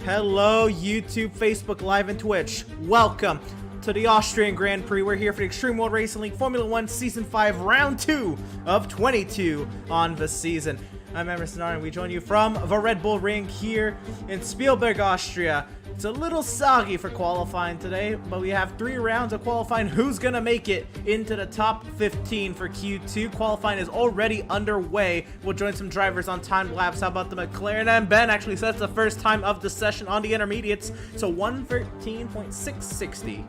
Hello, YouTube, Facebook Live, and Twitch. Welcome to the Austrian Grand Prix. We're here for the Extreme World Racing League Formula 1 Season 5, Round 2 of 22 on the season. I'm Emerson Arn, and we join you from the Red Bull Ring here in Spielberg, Austria. It's a little soggy for qualifying today, but we have 3 rounds of qualifying. Who's gonna make it into the top 15 for Q2? Qualifying is already underway. We'll join some drivers on time lapse. How about the McLaren? And Ben actually says the first time of the session on the intermediates. So 113.660.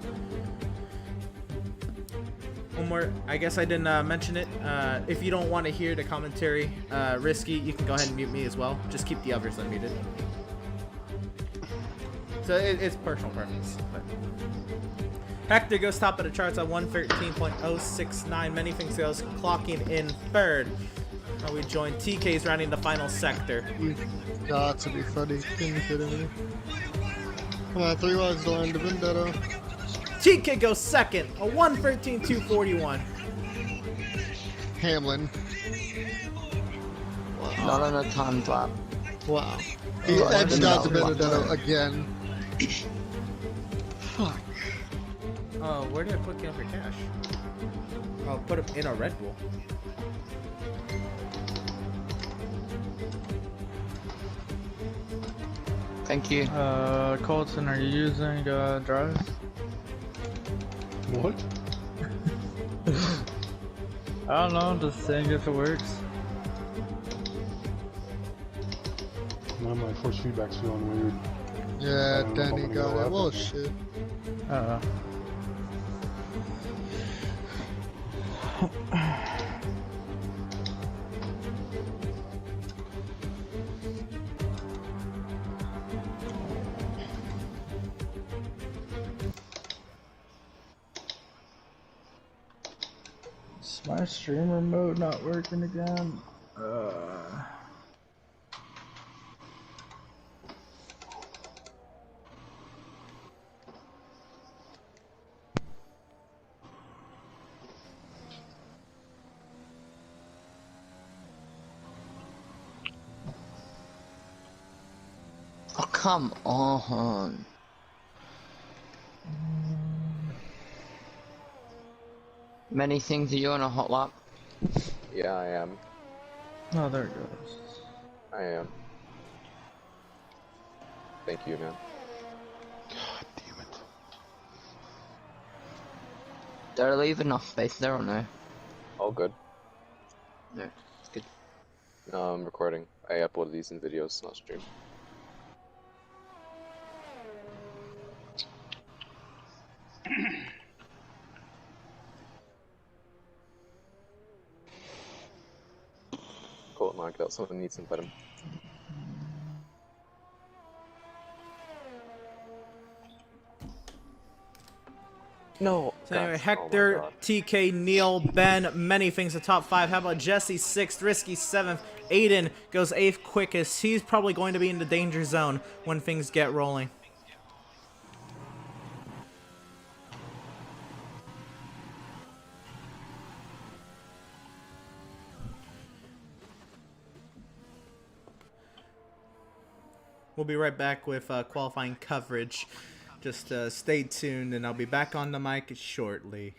One more, I guess I didn't mention it. If you don't want to hear the commentary risky, you can go ahead and mute me as well. Just keep the others unmuted. So it's personal preference. But. Hector goes top of the charts at 113.069. Many things goes clocking in third. Now we join TK's rounding the final sector. You've got to be funny. Can you kidding me? Come on, 3 wide line to Vendetta. TK goes second, a 113.241. Hamlin. Wow. Not on a time lap. Wow. He edged out to Benedetto again. Fuck. Oh, where did I put Ken for cash? I'll put him in a Red Bull. Thank you. Colton, are you using drive? What? I don't know, I'm just saying if it works. Now my force feedback's feeling weird. Yeah, Danny got it. Well, shit. Is my streamer mode not working again? Oh, come on. Many things, are you on a hot lap? Yeah, I am. Oh, there it goes. I am. Thank you, man. God damn it. Did I leave enough space there or no? All good. No, it's good. No, I'm recording. I uploaded these in videos, not stream. Cool, knocked out. Someone needs to invite him. No. So anyway, God. Hector, Oh my God. TK, Neil, Ben, many things the top 5. How about Jesse 6th, Risky 7th, Aiden goes 8th quickest. He's probably going to be in the danger zone when things get rolling. We'll be right back with qualifying coverage. Just stay tuned, and I'll be back on the mic shortly.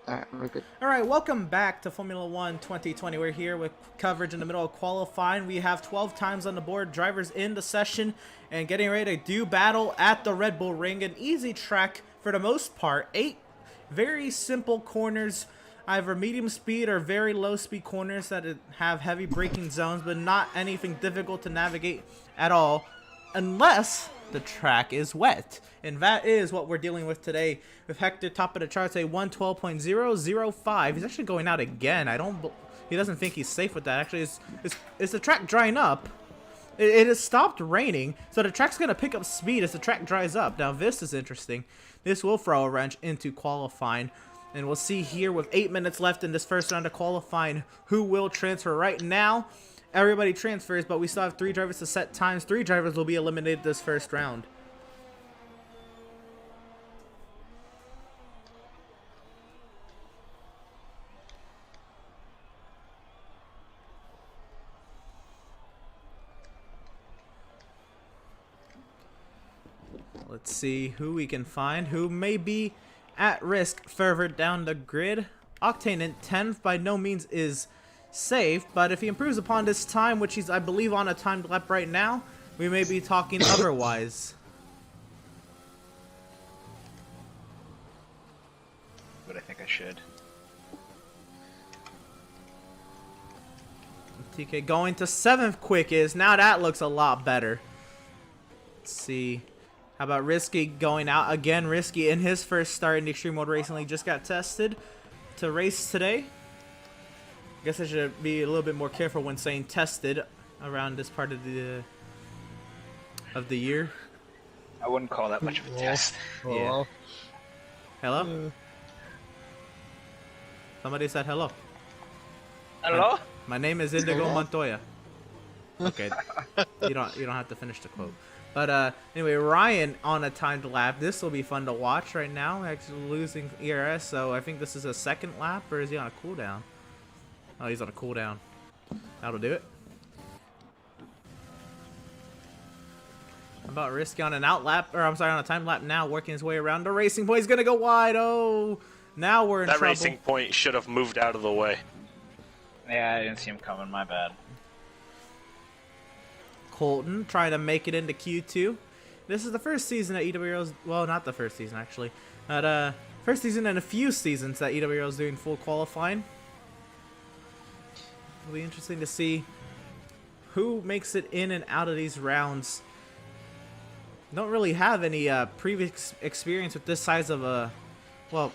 Alright, we're good. Alright, welcome back to Formula 1 2020. We're here with coverage in the middle of qualifying. We have 12 times on the board, drivers in the session, and getting ready to do battle at the Red Bull Ring. An easy track for the most part. 8 very simple corners, either medium speed or very low speed corners that have heavy braking zones, but not anything difficult to navigate at all, unless the track is wet. And that is what we're dealing with today, with Hector top of the charts, a 112.005. He's actually going out again. He doesn't think he's safe with that. Actually, is the track drying up? It has stopped raining, so the track's going to pick up speed as the track dries up. Now, this is interesting. This will throw a wrench into qualifying. And we'll see here with 8 minutes left in this first round of qualifying who will transfer. Right now, everybody transfers, but we still have 3 drivers to set times. 3 drivers will be eliminated this first round. Let's see who we can find, who may be at risk further down the grid. Octane in 10th by no means is safe, but if he improves upon this time, which he's, I believe, on a timed lap right now, we may be talking otherwise. But I think I should. TK going to 7th quick is, now that looks a lot better. Let's see. How about Risky going out again? Risky in his first start in the Extreme Mode Racing League just got tested to race today. I guess I should be a little bit more careful when saying tested around this part of the year. I wouldn't call that much of a test. Yeah. Hello? Somebody said hello. Hello? My name is Indigo Montoya. Okay. You don't have to finish the quote. But anyway, Ryan on a timed lap. This will be fun to watch right now. Actually losing ERS, so I think this is a second lap, or is he on a cooldown? Oh, he's on a cooldown. That'll do it. How about Risky on an out lap, or I'm sorry, on a time lap now, working his way around the racing point. He's gonna go wide. Oh, now we're in trouble. That racing point should have moved out of the way. Yeah, I didn't see him coming, my bad. Colton trying to make it into Q2. This is the first season that EWRL's, well, not the first season actually, but first season in a few seasons that EWRL's doing full qualifying. It'll be interesting to see who makes it in and out of these rounds. Don't really have any previous experience with this size of a, well,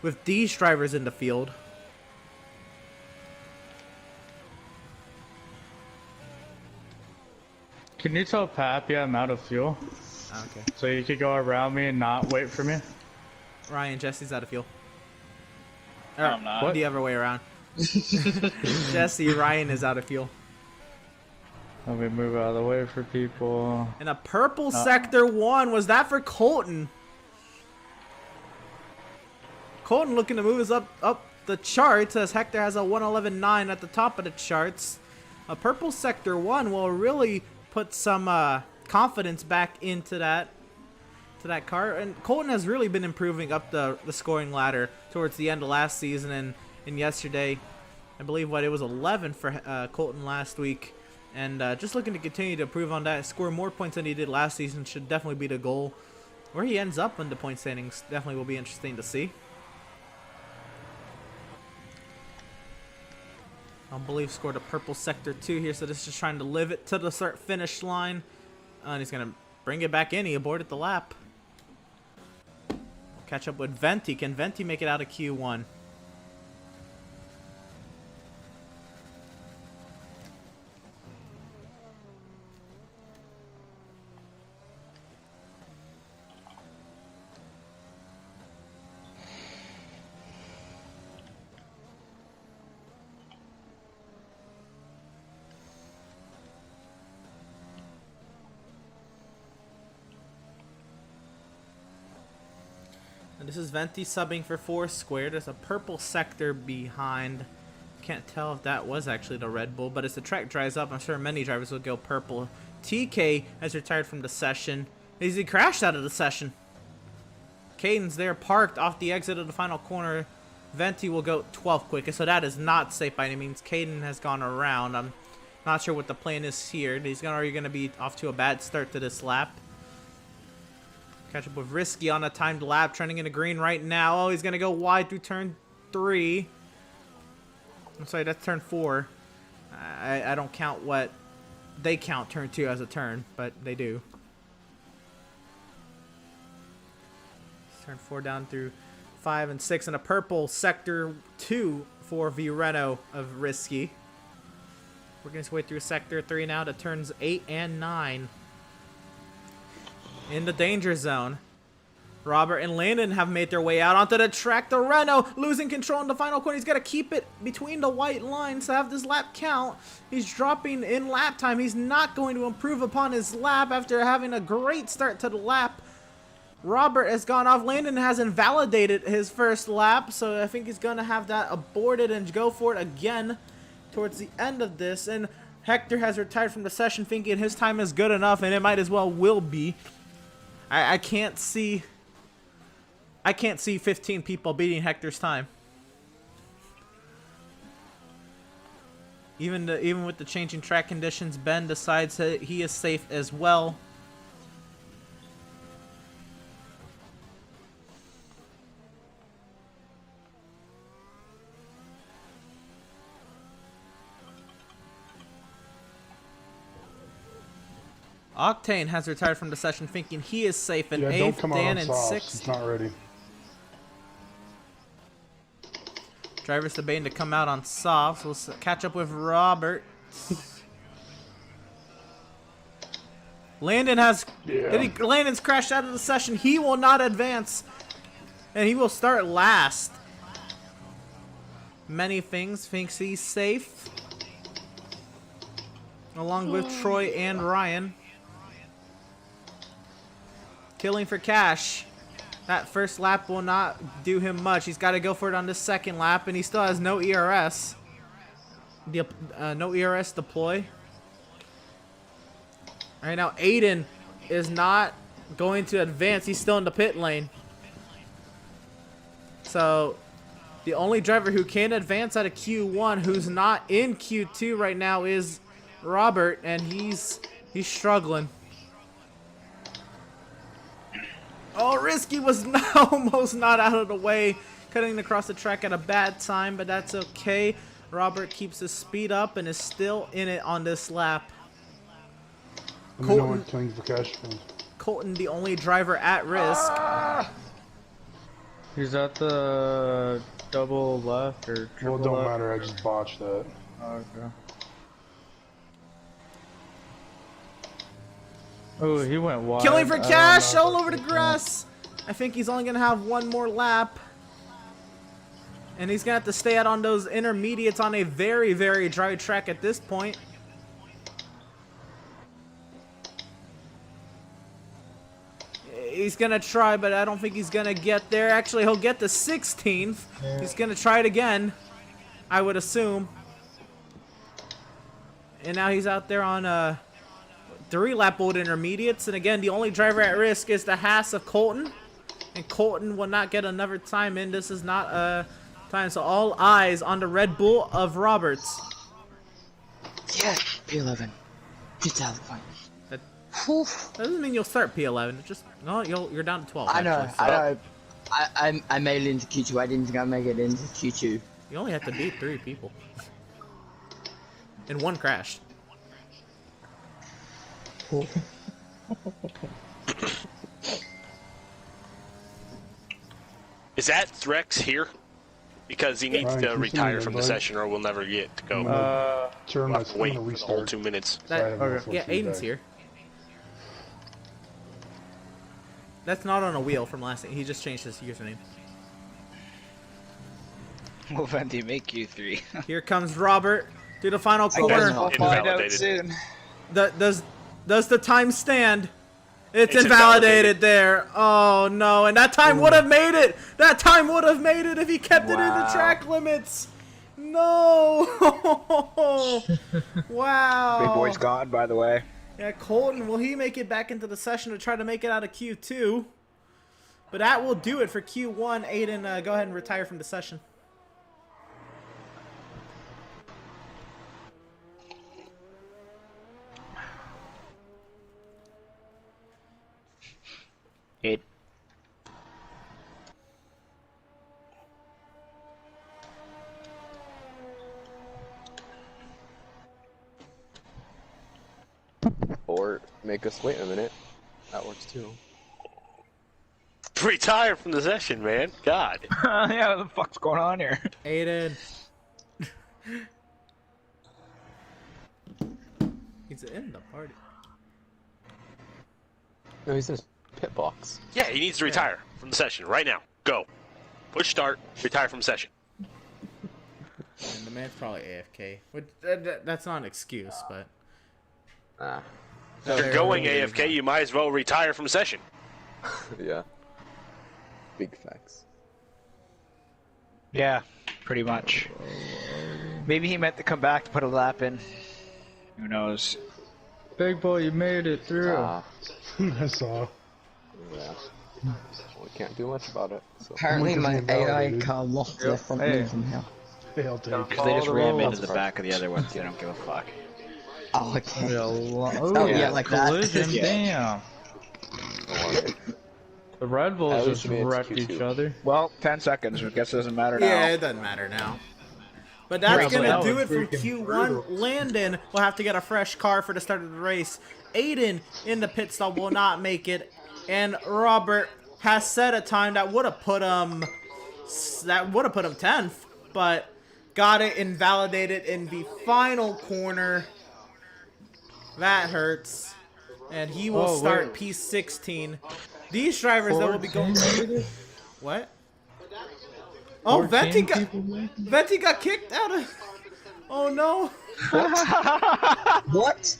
with these drivers in the field. Can you tell Pappy I'm out of fuel? Okay. So you could go around me and not wait for me? Ryan, Jesse's out of fuel. No, I'm not. What? The other way around. Jesse, Ryan is out of fuel. Let me move out of the way for people. And a purple sector 1. Was that for Colton? Colton looking to move us up the charts as Hector has a 111.9 at the top of the charts. A purple sector 1 will really put some confidence back into that car. And Colton has really been improving up the scoring ladder towards the end of last season and yesterday. I believe it was 11 for Colton last week. And just looking to continue to improve on that, score more points than he did last season should definitely be the goal. Where he ends up in the point standings definitely will be interesting to see. I believe scored a purple sector 2 here, so this is just trying to live it to the start finish line. And he's going to bring it back in. He aborted the lap. We'll catch up with Venti. Can Venti make it out of Q1? And this is Venti subbing for 4 square. There's a purple sector behind. Can't tell if that was actually the Red Bull, but as the track dries up, I'm sure many drivers will go purple. TK has retired from the session. He crashed out of the session. Caden's there parked off the exit of the final corner. Venti will go 12th quickest, so that is not safe by any means. Caden has gone around. I'm not sure what the plan is here. He's already going to be off to a bad start to this lap. Catch up with Risky on a timed lap, trending into green right now. Oh, he's going to go wide through turn 3. I'm sorry, that's turn 4. I don't count what they count turn 2 as a turn, but they do. Turn 4 down through 5 and 6 in a purple sector 2 for Vireno of Risky. Working his way through sector 3 now to turns 8 and 9. In the danger zone. Robert and Landon have made their way out onto the track. The Renault losing control in the final corner. He's got to keep it between the white lines to have this lap count. He's dropping in lap time. He's not going to improve upon his lap after having a great start to the lap. Robert has gone off. Landon has invalidated his first lap, so I think he's going to have that aborted and go for it again towards the end of this. And Hector has retired from the session thinking his time is good enough, and it might as well will be. I can't see 15 people beating Hector's time. Even with the changing track conditions, Ben decides that he is safe as well. Octane has retired from the session thinking he is safe in 8th, Dan in 6th. It's not ready. Drivers debating to come out on softs. We'll catch up with Robert. Landon has... Landon's crashed out of the session. He will not advance. And he will start last. Many things thinks he's safe. Along with Troy and Ryan. Killing for cash. That first lap will not do him much. He's got to go for it on the second lap, and he still has no ERS. No ERS deploy. Right now, Aiden is not going to advance. He's still in the pit lane. So, the only driver who can advance out of Q1 who's not in Q2 right now is Robert, and he's struggling. Oh, Risky was almost not out of the way, cutting across the track at a bad time, but that's okay. Robert keeps his speed up and is still in it on this lap. Colton, the only driver at risk. He's at the double left or triple Well, it don't left. matter. I just botched that. Okay. Oh, he went wide. Killing for cash all over the grass. I think he's only going to have one more lap. And he's going to have to stay out on those intermediates on a very, very dry track at this point. He's going to try, but I don't think he's going to get there. Actually, he'll get to 16th. He's going to try it again, I would assume. And now he's out there on 3-lap old intermediates. And again, the only driver at risk is the Haas of Colton. And Colton will not get another time in. This is not a time. So all eyes on the Red Bull of Roberts. Yes, P11. Just out of the point. That doesn't mean you'll start P11. It just no, you're down to 12. I know, actually, so. I know. I made it into Q2. I didn't think I'd make it into Q2. You only have to beat 3 people. And 1 crashed. Is that Threx here? Because he needs Ryan, to continue, retire from the bud. session or we'll never get to go. Turn We'll my have to wait I'm gonna for the whole restart. 2 minutes. I have no Okay. full Yeah, Aiden's feedback. here. That's not on a wheel from last night. He just changed his username. Will Venti make Q3? Here comes Robert through the final I guess corner. we'll find out Invalidated. soon. Does the time stand? It's invalidated there. Oh no, and that time would have made it. That time would have made it if he kept it in the track limits. No. Wow. Big boy's gone, by the way. Yeah, Colton, will he make it back into the session to try to make it out of Q2? But that will do it for Q1. Aiden, go ahead and retire from the session. Or make us wait a minute. That works too. Retire from the session, man. God. Yeah, what the fuck's going on here? Aiden. He's in the party. No, he's in his pit box. Yeah, he needs to retire from the session right now. Go. Push start. Retire from session. And the man's probably AFK. Which, that's not an excuse, but... Ah, If you're going AFK, you might as well retire from session. yeah. Big facts. Yeah, pretty much. Maybe he meant to come back to put a lap in. Who knows? Big boy, you made it through. Ah, I saw. yeah. Well, we can't do much about it. So. Apparently my Because of the AI validated. car locked their front Hey. wing somehow. They'll take. Because they just Follow the ram rules. into the back of the other ones. They don't give a fuck. Oh, okay. Oh, yeah, like that. collision, Yeah. damn. Don't worry. The Red Bulls At just least we made it to wrecked Q2. each other. Well, 10 seconds. I guess it doesn't matter now. Yeah, it doesn't matter now. But that's Yeah, gonna but do that it from was freaking Q1. Landon will have to get a fresh car for the start of the race. Aiden in the pit stop will not make it, and Robert has set a time that would have put him 10th, but got it invalidated in the final corner. That hurts, and he will Oh, start wait. P16. These drivers that will be going. 14 made it? What? Oh, 14 Venti got. people made it? Venti got kicked out of. Oh no! What?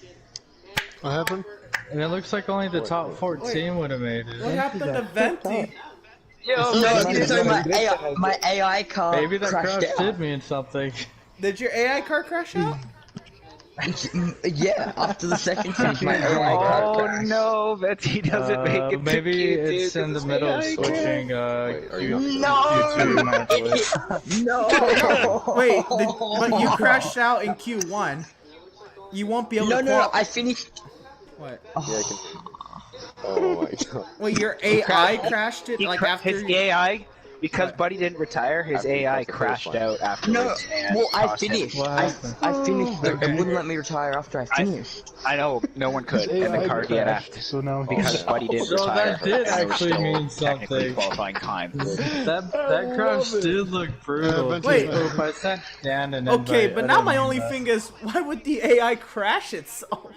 What happened? And it looks like only the top 14 would have made What it. happened to Venti? Yo, So my AI car Maybe that crashed crash out. did mean something. Did your AI car crash out? Yeah, after the second stage, my AI car Oh crashed. no, Betty doesn't make it to Maybe Q2 it's in the 'cause middle of AI switching Wait, are you Q2 match list. No! Wait, but you crashed out in Q1. You won't be able No, to. no, I finished. What? Yeah, I can. Oh my god. Wait, your AI crashed it like after. his AI, because What? Buddy didn't retire, his After you AI crossed the finish crashed line. out afterwards. No, and well, I cost him. finished. What happened? I finished. It wouldn't let me retire after I finished. I know, no one could, His and the AI car crashed, DNF'd. so now Because yeah. Buddy didn't So retire. that did and there was actually still mean technically something. qualifying time. That crash did look brutal. Wait. So if I sent Dan an Okay, invite, but I now didn't my mean only that. thing is, why would the AI crash itself?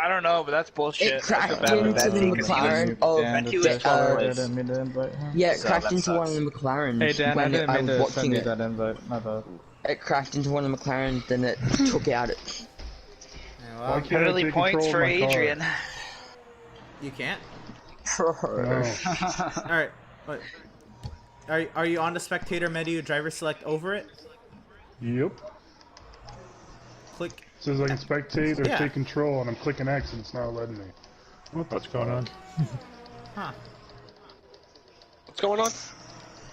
I don't know, but that's bullshit. It crashed That's bad with into Venti, the 'cause he was- McLaren of Dan, Venti the was Discord, I always- didn't mean to invite him. yeah, it So crashed that into one of sucks. the McLarens Hey Dan, I when didn't I mean was to watching send you it. that invite. My bad. It crashed into one of the McLarens, then it took out it. Yeah, Why well, can't I Penalty take points control for of my car? Adrian. you can't. No. All right. What? Are you on the spectator menu? Driver select over it. Yep. Click. Says I can spectate or Yeah. take control, and I'm clicking X, and it's not letting me. What's going on? Huh. What's going on?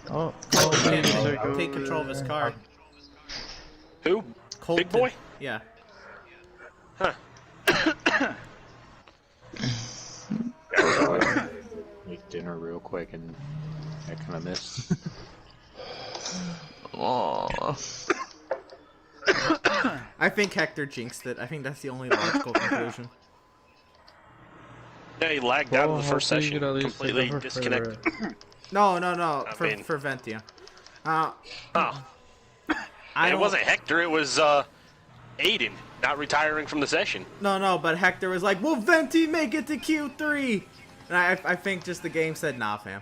Oh, Can't take take control of his car. Who? Colton. Big boy? Yeah. Eat dinner real quick, and I kind of missed. I think Hector jinxed it. I think that's the only logical conclusion. Yeah, he lagged out of the first hopefully you session. could at least take Completely over for disconnected. No, I for mean- Ventia. Oh. I It don't- wasn't Hector, it was Aiden not retiring from the session. No, but Hector was like, "Will Venti make it to Q3?" And I think just the game said, "Nah, fam."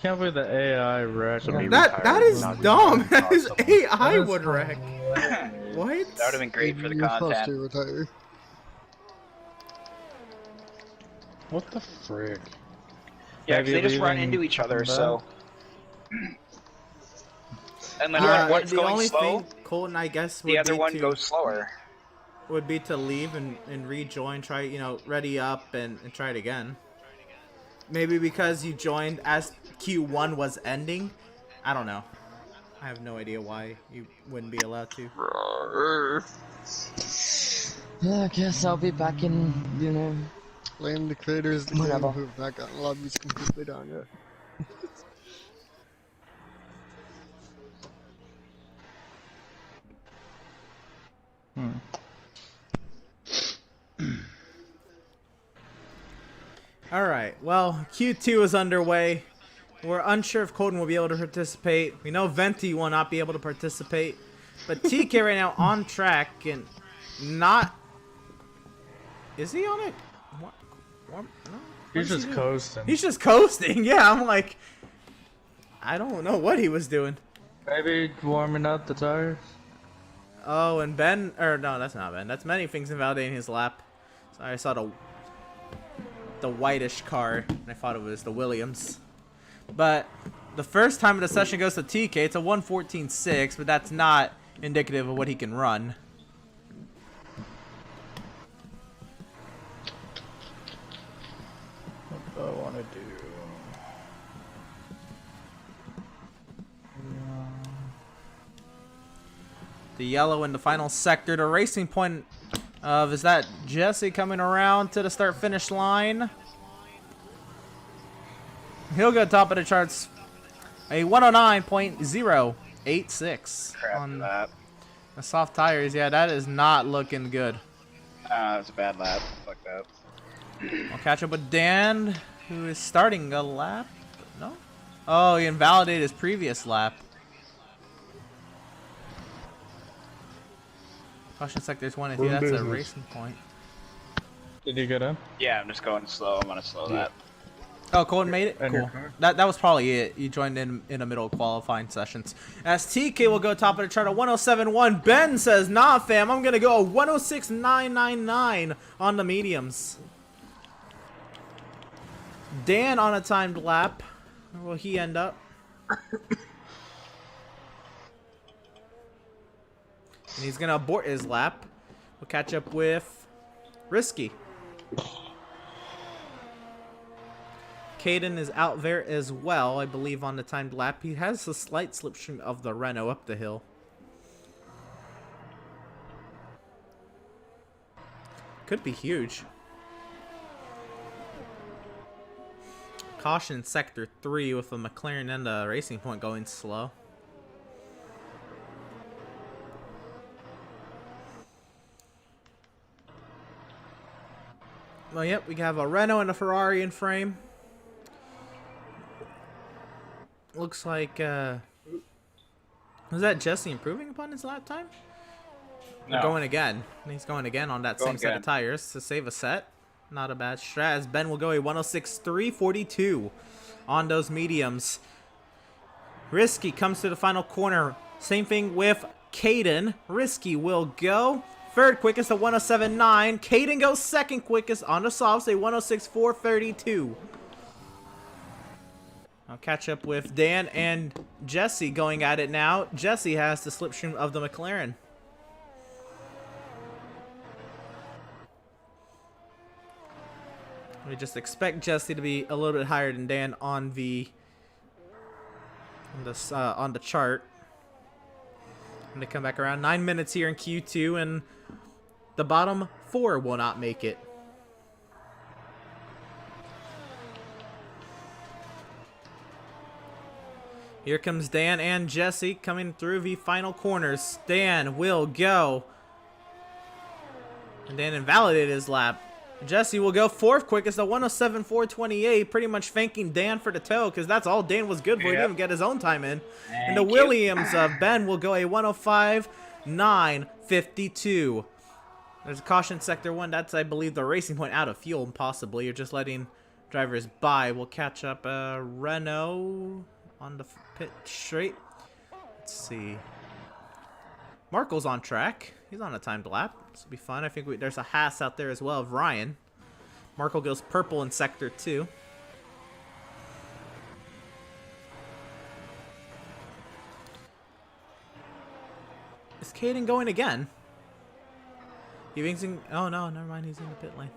Can't believe the AI wrecked. Somebody That retired, is not dumb. retired, That is not AI would wreck. What? That would have been great for the You're supposed to content. retire. What the frick? Yeah, Have 'cause you they just run leaving into each other, from so. And then Yeah, one's the going only slow, thing, Colton, I guess, would the other be one to, goes slower. would be to leave and rejoin, try, ready up and try it again. Maybe because you joined as Q1 was ending. I don't know. I have no idea why you wouldn't be allowed to. I guess I'll be back in, Blame the creators of the game Whatever. who have not gotten lobbies completely down yet. Alright, well, Q2 is underway. We're unsure if Colton will be able to participate. We know Venti will not be able to participate. But TK right now on track and not... Is he on it? No? He's just coasting. He's just coasting, yeah, I'm like... I don't know what he was doing. Maybe warming up the tires. Oh, and Ben... Or, no, that's not Ben. That's many things invalidating his lap. Sorry, I saw the whitish car, and I thought it was the Williams. But the first time of the session goes to TK. It's a 1:14.6, but that's not indicative of what he can run. What do I want to do? The yellow in the final sector. The racing point of, is that Jesse coming around to the start-finish line? He'll go top of the charts. A 109.086 on lap. the soft tires. Yeah, that is not looking good. It's a bad lap. Fuck that. I'll catch up with Dan, who is starting a lap. No? Oh, he invalidated his previous lap. Caution sectors 1 and 2. That's a racing point. Did you get in? Yeah, I'm just going slow. I'm gonna slow that. Oh, Colton made it? And your Cool. car? That was probably it. You joined in the middle of qualifying sessions. As TK will go top of the chart at 107.1. Ben says, nah, fam, I'm going to go 106.999 on the mediums. Dan on a timed lap. Where will he end up? And he's going to abort his lap. We'll catch up with Risky. Caden is out there as well, I believe, on the timed lap. He has a slight slipstream of the Renault up the hill. Could be huge. Caution sector 3 with the McLaren and the Racing Point going slow. Well, yep, we have a Renault and a Ferrari in frame. Looks like, was that Jesse improving upon his lap time? No. Going again. He's going again on that same set of tires to save a set. Not a bad strat, as Ben will go a 106.342 on those mediums. Risky comes to the final corner. Same thing with Caden. Risky will go third quickest at 107.9. Caden goes second quickest on the softs, a 106.432. I'll catch up with Dan and Jesse going at it now. Jesse has the slipstream of the McLaren. We just expect Jesse to be a little bit higher than Dan on the chart. And to come back around 9 minutes here in Q2, and the bottom 4 will not make it. Here comes Dan and Jesse coming through the final corners. Dan will go. And Dan invalidated his lap. Jesse will go fourth quickest at 107.428, pretty much thanking Dan for the tow, because that's all Dan was good for. He didn't even get his own time in. And the Williams of Ben will go a 105.952. There's a caution sector 1. That's, I believe, the Racing Point out of fuel, possibly. You're just letting drivers by. We'll catch up Renault on the pit straight. Let's see. Markle's on track. He's on a timed lap. This will be fun. I think there's a Haas out there as well of Ryan. Markle goes purple in sector 2. Is Caden going again? He thinks oh no, never mind. He's in the pit lane.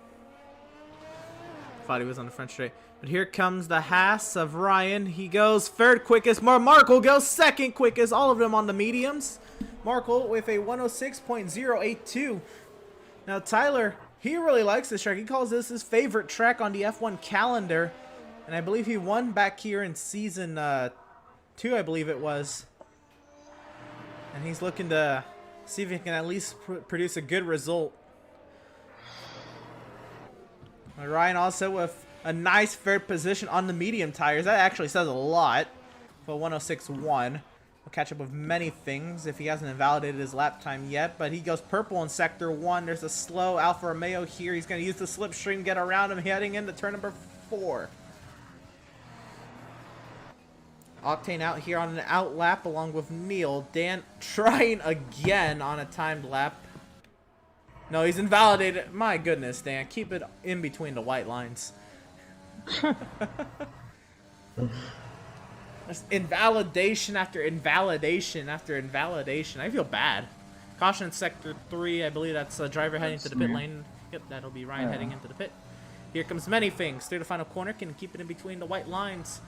Thought he was on the front straight. But here comes the Haas of Ryan. He goes third quickest. Markle goes second quickest. All of them on the mediums. Markle with a 106.082. Now Tyler, he really likes this track. He calls this his favorite track on the F1 calendar. And I believe he won back here in season 2, I believe it was. And he's looking to see if he can at least produce a good result. Ryan also with a nice third position on the medium tires. That actually says a lot. For 106.1. We'll catch up with many things if he hasn't invalidated his lap time yet. But he goes purple in Sector 1. There's a slow Alfa Romeo here. He's going to use the slipstream, get around him, heading into turn number 4. Octane out here on an out lap along with Neil. Dan trying again on a timed lap. No, he's invalidated. My goodness, Dan. Keep it in between the white lines. Just invalidation after invalidation after invalidation. I feel bad. Caution in Sector 3. I believe that's a driver heading to the pit lane. Yep, that'll be Ryan heading into the pit. Here comes many things. Through the final corner. Can keep it in between the white lines.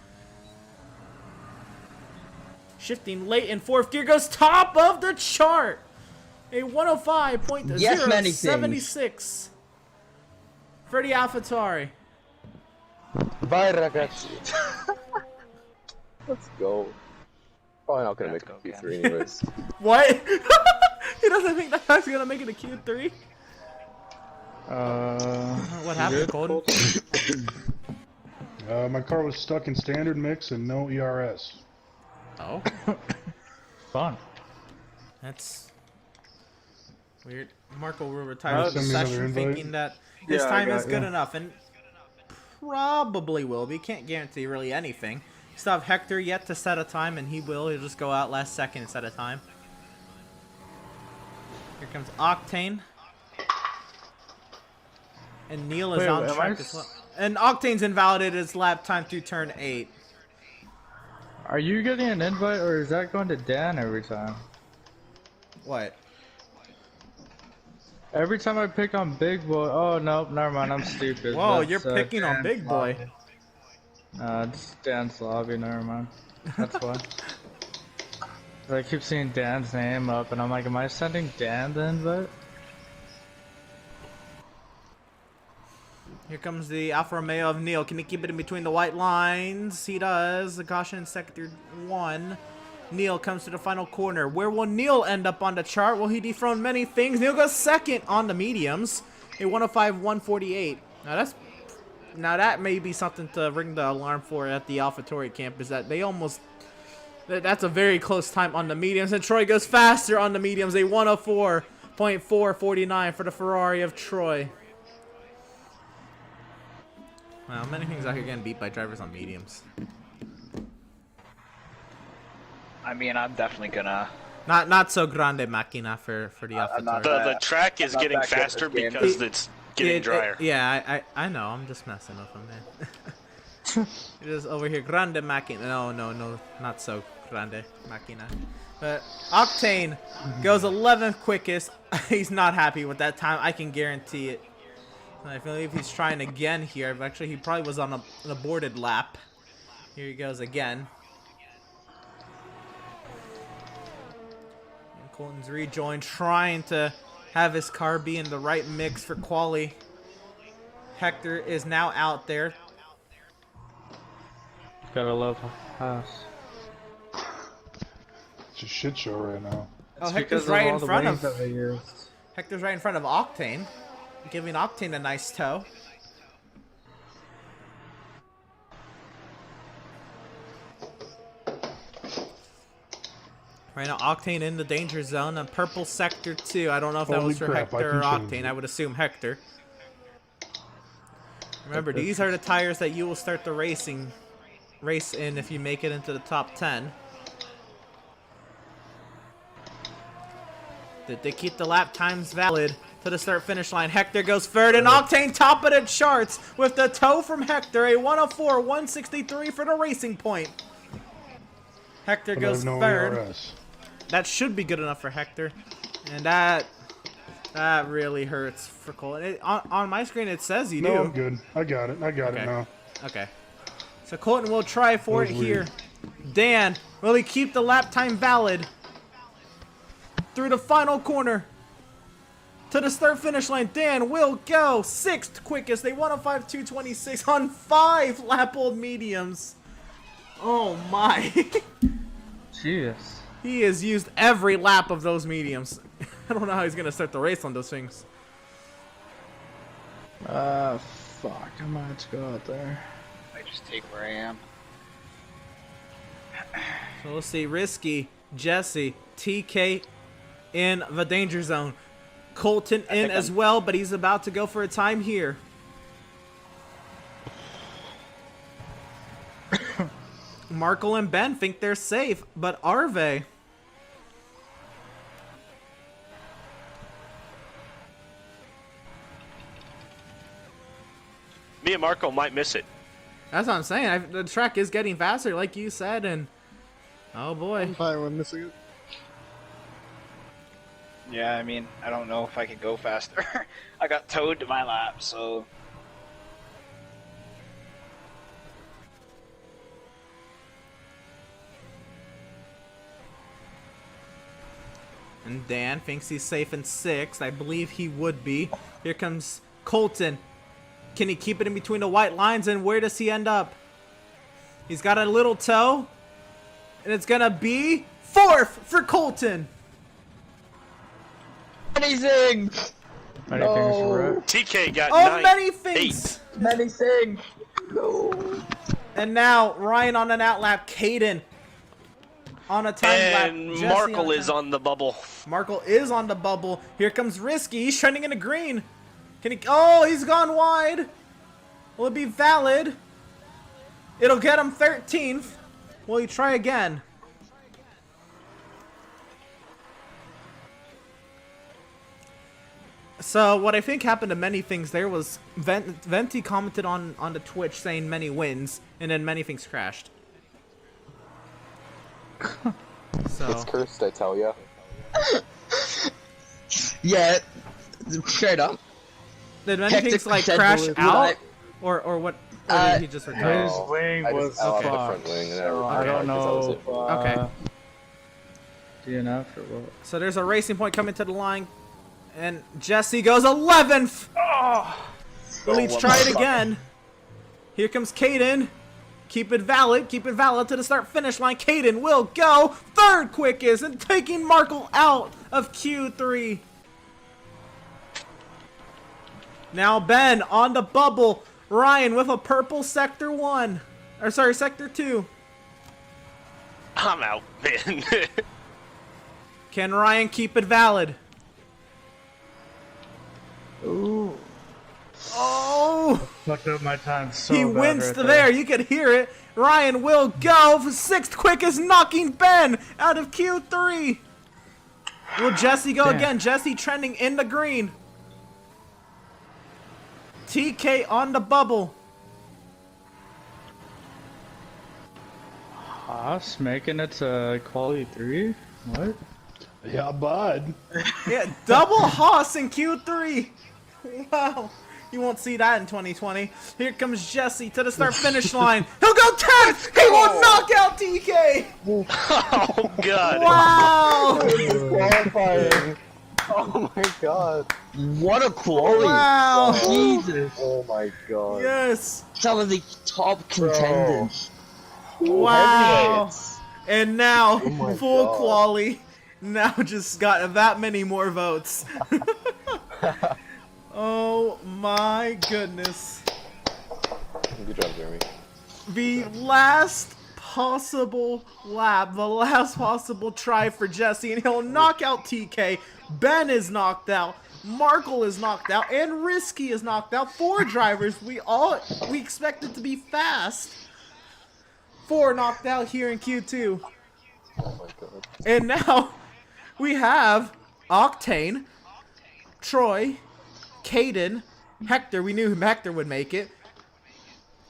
Shifting late in 4th gear. Goes top of the chart. A 105.076 for the AlphaTauri. Vai ragazzi. Let's go. Probably not gonna make it Q3 anyways. What? He doesn't think that guy's gonna make it a Q3? What happened, Colton? My car was stuck in standard mix and no ERS. Oh. Fun. That's weird. Marco will retire from the Send me another session invite. thinking that his time is good enough, and probably will be. Can't guarantee really anything. Still have Hector yet to set a time, and he will. He'll just go out last second and set a time. Here comes Octane. And Neil is on track as well. And Octane's invalidated his lap time through turn 8. Are you getting an invite or is that going to Dan every time? What? Every time I pick on Big Boy. Oh, nope, never mind. I'm stupid. Whoa, That's, you're picking on Dan's Big Boy. lobby. It's Dan's lobby, never mind. That's why. I keep seeing Dan's name up and I'm like, am I sending Dan the invite? Here comes the Alfa Romeo of Neil. Can he keep it in between the white lines? He does. The caution in Sector 1. Neil comes to the final corner. Where will Neil end up on the chart? Will he dethrone many things? Neil goes second on the mediums. A 105.148. Now that may be something to ring the alarm for at the AlphaTauri camp, is that they almost... That's a very close time on the mediums. And Troy goes faster on the mediums. A 104.449 for the Ferrari of Troy. Wow, many things out here getting beat by drivers on mediums. I mean, I'm definitely gonna. Not so grande macchina for the AlphaTauri. The track is getting faster because it's getting drier. Yeah, I know. I'm just messing with him, man. It is over here, grande macchina. No, not so grande macchina. But Octane goes 11th quickest. He's not happy with that time. I can guarantee it. I believe he's trying again here. But actually, he probably was on an aborted lap. Here he goes again. And Colton's rejoined, trying to have his car be in the right mix for quali. Hector is now out there. Gotta love Haas. It's a shit show right now. Oh, Hector's right in front of Hector's right in front of Octane, giving Octane a nice tow. Right now, Octane in the danger zone on purple sector 2. I don't know if that Holy was for crap, I Hector or can change Octane. it. I would assume Hector. Remember, these are the tires that you will start the race in if you make it into the top 10. Did they keep the lap times valid to the start-finish line? Hector goes third, and Octane top of the charts with the tow from Hector, a 104.163 for the racing point. Hector goes no third. ERS. That should be good enough for Hector, and that really hurts for Colton. On my screen, it says you do. No, I'm good. I got it now. Okay. So Colton will try for it here. Dan, will he keep the lap time valid? Through the final corner. To the start finish line. Dan will go 6th quickest. They 105.226 on 5 lap old mediums. Oh my. Jeez. He has used every lap of those mediums. I don't know how he's going to start the race on those things. Fuck, I might have to go out there. I just take where I am. So we'll see. Risky, Jesse, TK in the danger zone. Colton in as well, but he's about to go for a time here. Markle and Ben think they're safe, but are they? Me and Marco might miss it. That's what I'm saying. The track is getting faster, like you said, and oh boy. I'm fine with missing it. Yeah, I mean, I don't know if I could go faster. I got towed to my lap, so... And Dan thinks he's safe in 6th. I believe he would be. Here comes Colton. Can he keep it in between the white lines, and where does he end up? He's got a little toe, and it's gonna be 4th for Colton. Anything! Many things to wreck. TK got Oh, 9. many things. Anything! No! And now Ryan on an outlap, Caden on a time lap. And Jesse Markle a is time- on the bubble. Markle is on the bubble. Here comes Risky. He's trending into green. Can he? Oh, he's gone wide. Will it be valid? It'll get him 13th. Will he try again? So what I think happened to many things there was Venti commented on the Twitch saying many wins, and then many things crashed. So It's cursed, I tell ya. Yeah, straight up. did many Hectic things like said crash bullet. out, or what? Or did he just retire? His wing I was just fell off the fucked. front wing and So I retired don't 'cause I was know. in- Okay. DNF or what? So there's a racing point coming to the line, and Jesse goes 11th. Will he try it again? Here comes Caden. Keep it valid to the start-finish line. Caden will go 3rd quickest and taking Markle out of Q3. Now Ben on the bubble. Ryan with a purple sector 1. Or sorry, sector 2. I'm out, man. Can Ryan keep it valid? Ooh. Oh! Fucked up my time so He bad winced right there. You could hear it. Ryan will go for 6th quickest, knocking Ben out of Q3. Will Jesse go Damn. again? Jesse trending in the green. TK on the bubble. Haas making it to quality 3? What? Yeah, bud. Yeah, double Haas in Q3. Wow. You won't see that in 2020. Here comes Jesse to the start-finish line. He'll go 10th. He will knock out TK. Oh, God. Wow. Disqualifying. Oh my god. What a quality! Wow. Jesus! Oh my god. Yes. Some of the top contenders. Wow. And now, my full God. quali. Now just got that many more votes. Oh my goodness. Good job, Jeremy. The last possible lap, the last possible try for Jesse, and he'll knock out TK. Ben is knocked out. Markle is knocked out, and Risky is knocked out. 4 drivers. We expected to be fast. 4 knocked out here in Q2. Oh my god. And now we have Octane, Troy, Caden, Hector. We knew Hector would make it.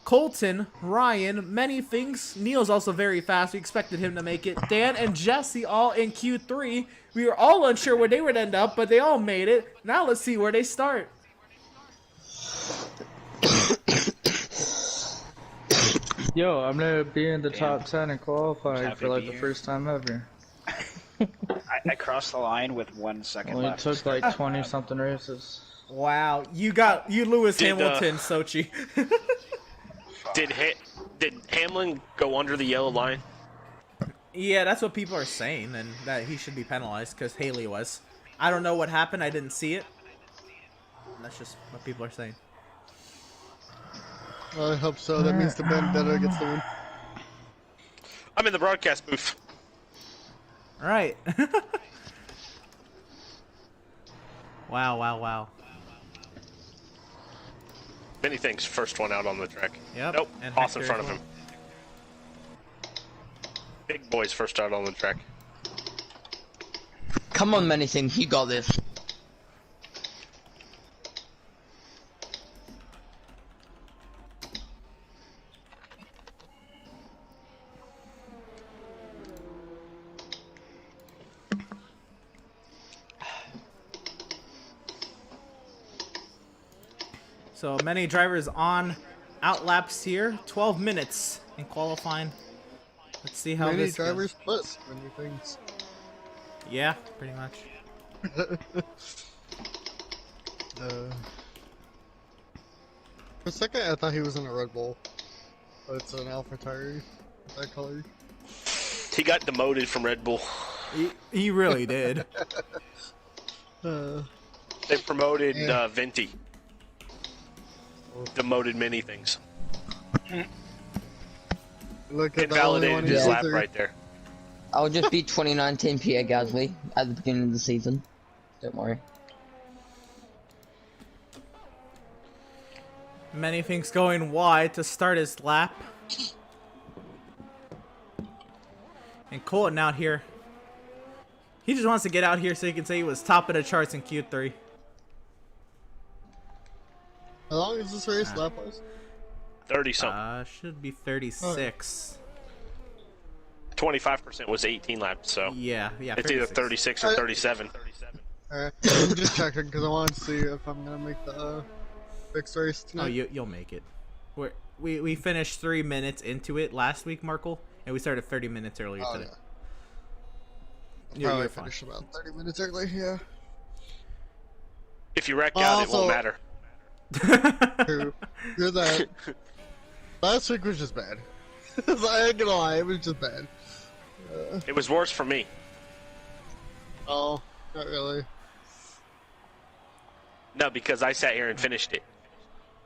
Colton, Ryan, many things. Neil's also very fast. We expected him to make it. Dan and Jesse all in Q3. We were all unsure where they would end up, but they all made it. Now let's see where they start. Yo, I'm gonna be in the top 10 and qualifying happy for to like be the here. first time ever. I crossed the line with 1 second Only left. took like 20 something races. Wow, you Lewis Did, Hamilton, Sochi. Did Hamlin go under the yellow line? Yeah, that's what people are saying, and that he should be penalized because Haley was. I don't know what happened. I didn't see it. That's just what people are saying. I hope so. That means the Vendetta gets the win. I'm in the broadcast booth. All right. Wow, wow, wow. Many things. First one out on the track. Yep. Nope. And Boss in Hector front as of him. Big boy's first out on the track. Come on, many things. You got this. So many drivers on out laps here. 12 minutes in qualifying. Let's see how Many this drivers goes. plus many things. Yeah, pretty much. For a second, I thought he was in a Red Bull, but it's an AlphaTauri. That color. He got demoted from Red Bull. He really did. They promoted Venti. Demoted many things. Look at the only one Invalidated he his got lap through. right there. I'll just beat 2019 Pierre Gasly at the beginning of the season. Don't worry. Many things going wide to start his lap. And Colton out here. He just wants to get out here so he can say he was top of the charts in Q3. How long is this race lap wise? 30 something. Should be 36. 25% was 18 laps, so Yeah, yeah. it's either 36 or 37. Alright, I'm just checking because I wanted to see if I'm gonna make the fixed race tonight. Oh, you'll make it. We finished 3 minutes into it last week, Markle, and we started 30 minutes earlier today. Probably You're fine. finished about 30 minutes early, yeah. If you wreck out, it won't Also- matter. True. You're that. Last week was just bad. I ain't gonna lie, it was just bad. It was worse for me. Oh, not really. No, because I sat here and finished it.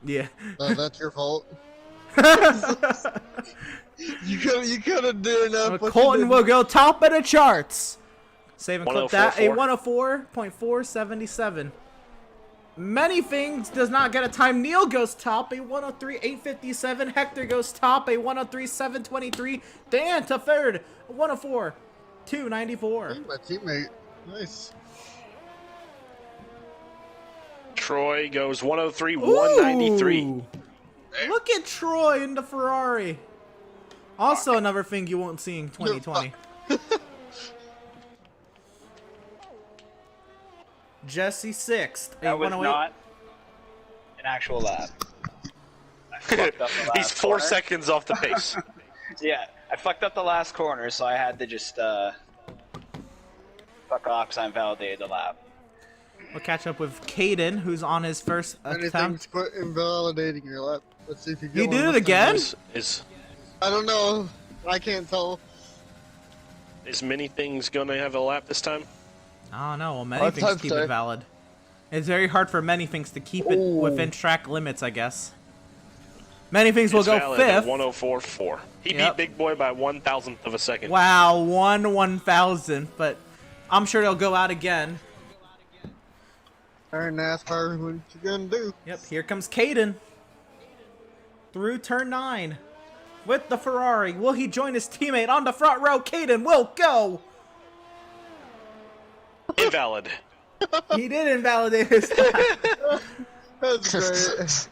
Yeah. That's your fault. You could have done enough. but you Colton didn't. will go top of the charts. Save and clip that. A 104.4. 104.477. Many things does not get a time. Neil goes top, a 103.857. Hector goes top, a 103.723. Dan to third, 104.294. Hey, my teammate. Nice. Troy goes 103.193. Ooh. Look at Troy in the Ferrari. Also another thing you won't see in 2020. Jesse sixth. That was 108. not an actual lap. I fucked up the He's last 4 corner. seconds off the pace. Yeah, I fucked up the last corner, so I had to just fuck off because I invalidated the lap. We'll catch up with Caden, who's on his first Anything's attempt. quit invalidating your lap. Let's see if you get He one did it this time. again? Is I don't know. I can't tell. many things gonna have a lap this time? Oh no, well, many Let's things hope keep so. it valid. It's very hard for many things to keep it within track limits, I guess. Many things will It's go valid at fifth. 104.4. He Yep. beat Big Boy by 1,000th of a second. Wow, 1/1000th, but I'm sure they'll go out again. Alright, NASCAR, what you gonna do? Yep, here comes Caden. Through turn 9. With the Ferrari. Will he join his teammate on the front row? Caden will go! Invalid. He did invalidate his lap. That's great.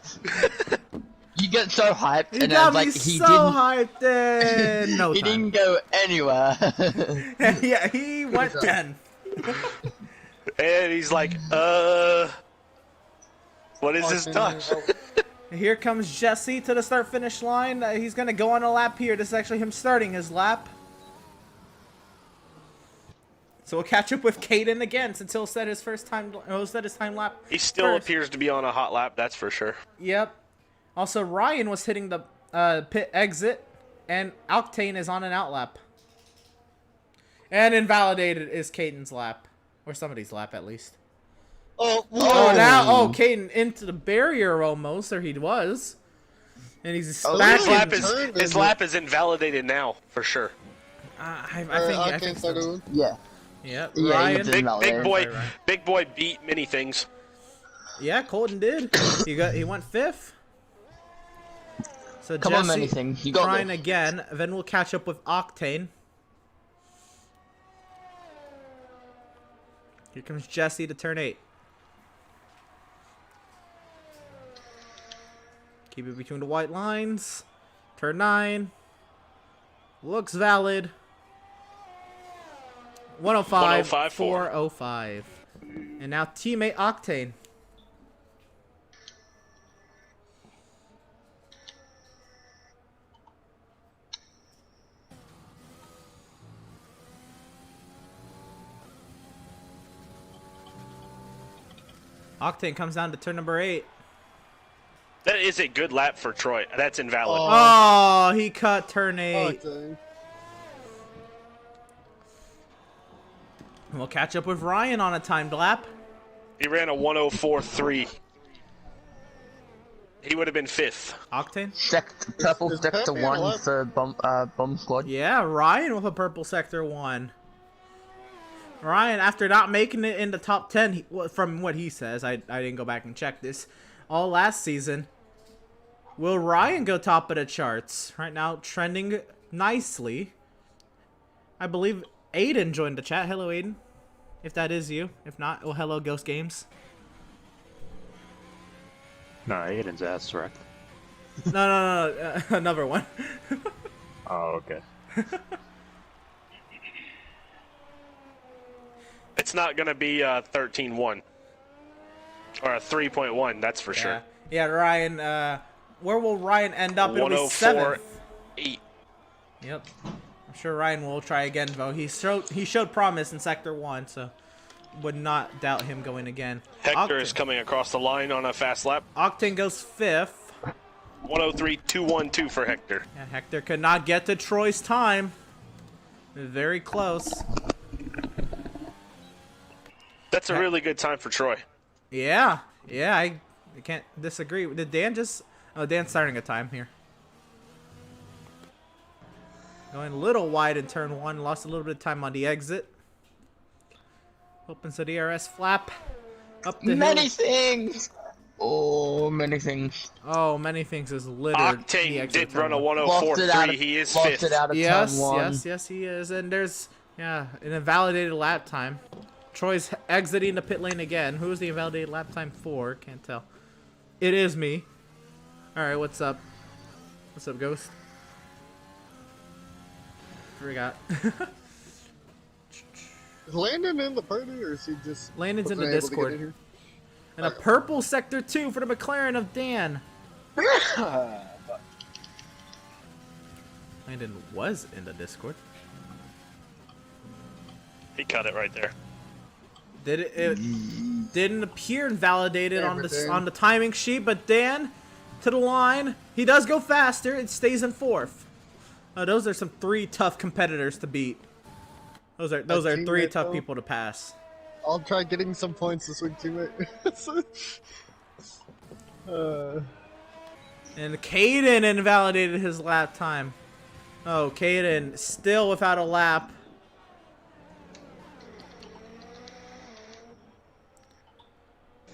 You get so hyped, He and got then me he so didn't. hyped in no He time. didn't go anywhere. Yeah, he went 10. And he's like, what is this done? Here comes Jesse to the start-finish line. He's going to go on a lap here. This is actually him starting his lap. So we'll catch up with Caden again since he'll set his time lap. He still first. appears to be on a hot lap, that's for sure. Yep. Also, Ryan was hitting the pit exit, and Octane is on an out lap. And invalidated is Caden's lap. Or somebody's lap, at least. Oh, Oh, now, Caden into the barrier almost, or he was. And he's Oh, back His in. lap his lap is invalidated now for sure. I think so. Yeah. Yeah, Yeah, Ryan. he Big Invalidated. boy, Right. big boy beat many things. Yeah, Colton did. He went 5th. So Come on, Jesse anything. You got trying this. again. Then we'll catch up with Octane. Here comes Jesse to turn 8. Keep it between the white lines. Turn 9. Looks valid. 105, 105, 405. And now teammate Octane. Octane comes down to turn number 8. That is a good lap for Troy. That's invalid. Oh, he cut turn 8. Octane. We'll catch up with Ryan on a timed lap. He ran a 104.3. He would have been 5th. Octane? Purple Is sector Pepe 1 alive? for bomb squad. Yeah, Ryan with a purple sector 1. Ryan, after not making it in the top 10, from what he says, I didn't go back and check this, all last season, will Ryan go top of the charts? Right now, trending nicely. I believe Aiden joined the chat. Hello, Aiden. If that is you. If not, well, hello, Ghost Games. No, Aiden's ass wrecked. No, another one. Oh, okay. It's not going to be 13.1 or a 3.1. That's for sure. Yeah, Ryan. Where will Ryan end up? It'll be 7th. 104.8. Yep. I'm sure Ryan will try again, though. He showed promise in Sector 1, so would not doubt him going again. Hector is coming across the line on a fast lap. Octane goes 5th. 103.212 for Hector. Yeah, Hector could not get to Troy's time. Very close. That's a really good time for Troy. Yeah, I can't disagree. Did Dan just... Oh, Dan's starting a time here. Going a little wide in turn 1. Lost a little bit of time on the exit. Opens the DRS flap. Up the Many hill. things! Oh, many things. Oh, many things is littered. the Octane exit did turn run a one. Lost it out 104.3. of- He is lost 5th. it out of Yes, turn 1. yes, he is. And there's, yeah, an invalidated lap time. Troy's exiting the pit lane again. Who's the invalidated lap time for? Can't tell. It is me. Alright, what's up? What's up, Ghost? Forgot. Is Landon in the party, or is he just... Landon's in the wasn't able to get Discord. in here? And a purple sector 2 for the McLaren of Dan. Landon was in the Discord. He cut it right there. It didn't appear invalidated Damn on it, the Dan. on the timing sheet, but Dan to the line. He does go faster. It stays in 4th. Those are some 3 tough competitors to beat. Those are teammate, 3 tough though. people to pass. I'll try getting some points this week, teammate. And Caden invalidated his lap time. Oh, Caden still without a lap.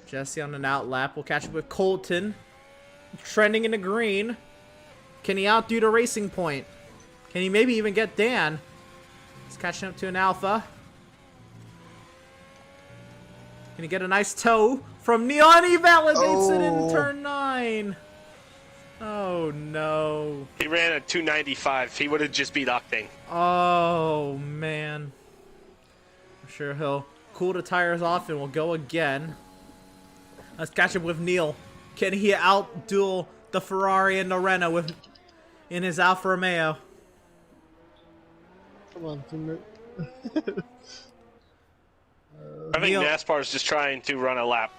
Jesse on an out lap. We'll catch up with Colton. Trending in the green. Can he outdo the Racing Point? Can he maybe even get Dan? He's catching up to an Alpha. Can he get a nice toe from Neon? He validates it in turn 9. Oh no. He ran a 295. He would have just beat Octane. Oh man. I'm sure he'll cool the tires off and we'll go again. Let's catch up with Neil. Can he outduel the Ferrari and the Renault in his Alfa Romeo? Come on, teammate. I think Neil- NASCAR is just trying to run a lap.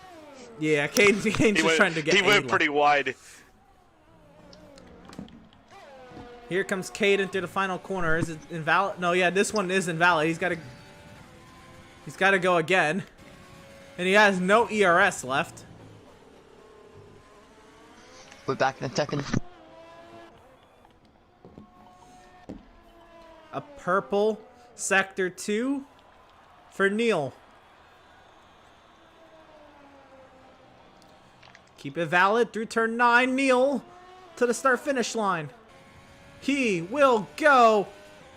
Yeah, Caden's just trying to get he a went lap. pretty wide. Here comes Caden through the final corner. Is it invalid? No, yeah, this one is invalid. He's got to go again. And he has no ERS left. We're back in a second. a purple sector 2 for Neil. Keep it valid through turn 9. Neil to the start-finish line. He will go.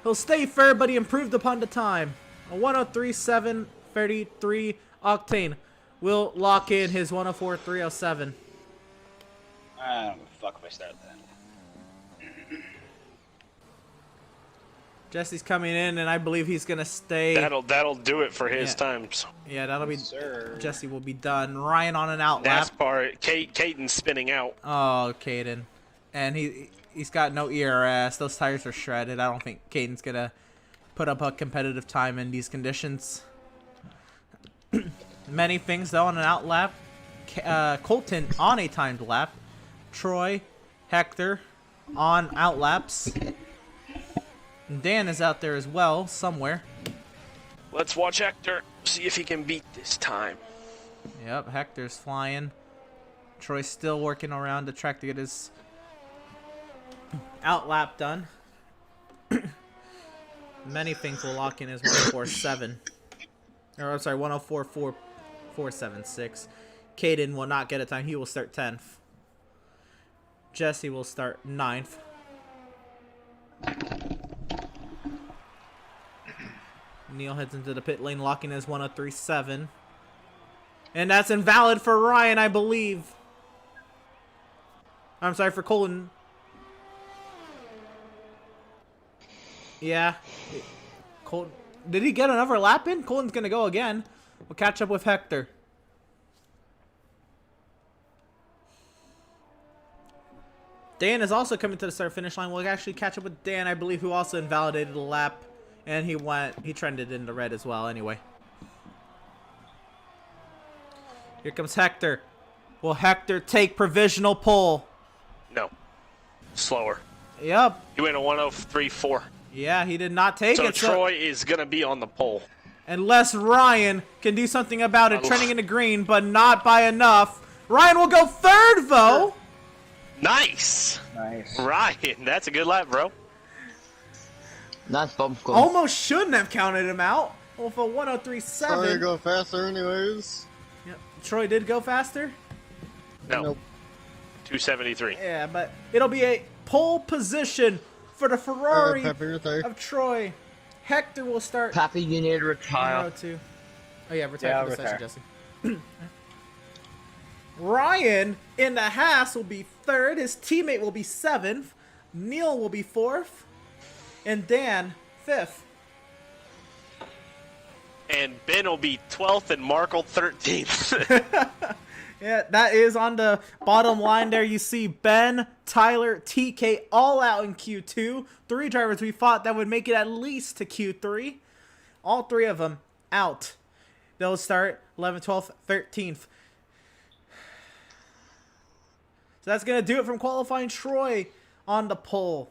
He'll stay third, but he improved upon the time. A 103.733 Octane will lock in his 104.307. I don't give a fuck if I start that. Jesse's coming in, and I believe he's gonna stay. That'll do it for his Yeah. times. Yeah, that'll be. Sir. Jesse will be done. Ryan on an out lap. NASCAR, Caden's spinning out. Oh, Caden, and he's got no ERS. Those tires are shredded. I don't think Caden's gonna put up a competitive time in these conditions. Many things though on an out lap. Colton on a timed lap. Troy, Hector on out laps. And Dan is out there as well, somewhere. Let's watch Hector, see if he can beat this time. Yep, Hector's flying. Troy's still working around the track to get his out lap done. Many things will lock in his 104.7. Or, I'm sorry, 104.476. Caden will not get a time. He will start 10th. Jesse will start 9th. Neil heads into the pit lane, locking his 103.7. And that's invalid for Ryan, I believe. I'm sorry, for Colton. Yeah. Colton. Did he get another lap in? Colton's going to go again. We'll catch up with Hector. Dan is also coming to the start-finish line. We'll actually catch up with Dan, I believe, who also invalidated a lap. And he trended into red as well anyway. Here comes Hector. Will Hector take provisional pole? No. Slower. Yep. He went a 103.4. Yeah, he did not take So it. Troy is going to be on the pole. Unless Ryan can do something about it, trending into green, but not by enough. Ryan will go third, though. Nice. Nice. Ryan, that's a good lap, bro. Nice bump score. Almost shouldn't have counted him out. With a Sorry, 103.7. go faster anyways. Yep. Troy did go faster. No. Nope. 273. Yeah, but it'll be a pole position for the Ferrari Pepper, retire. of Troy. Hector will start. Pappy, you need to retire. 102. Oh yeah, retire Yeah, for the retire. session, Jesse. Ryan in the Haas will be third. His teammate will be 7th. Neil will be 4th. And Dan, 5th. And Ben will be 12th and Markle 13th. Yeah, that is on the bottom line there. You see Ben, Tyler, TK all out in Q2. 3 drivers we thought that would make it at least to Q3. All 3 of them out. They'll start 11th, 12th, 13th. So that's going to do it from qualifying. Troy on the pole.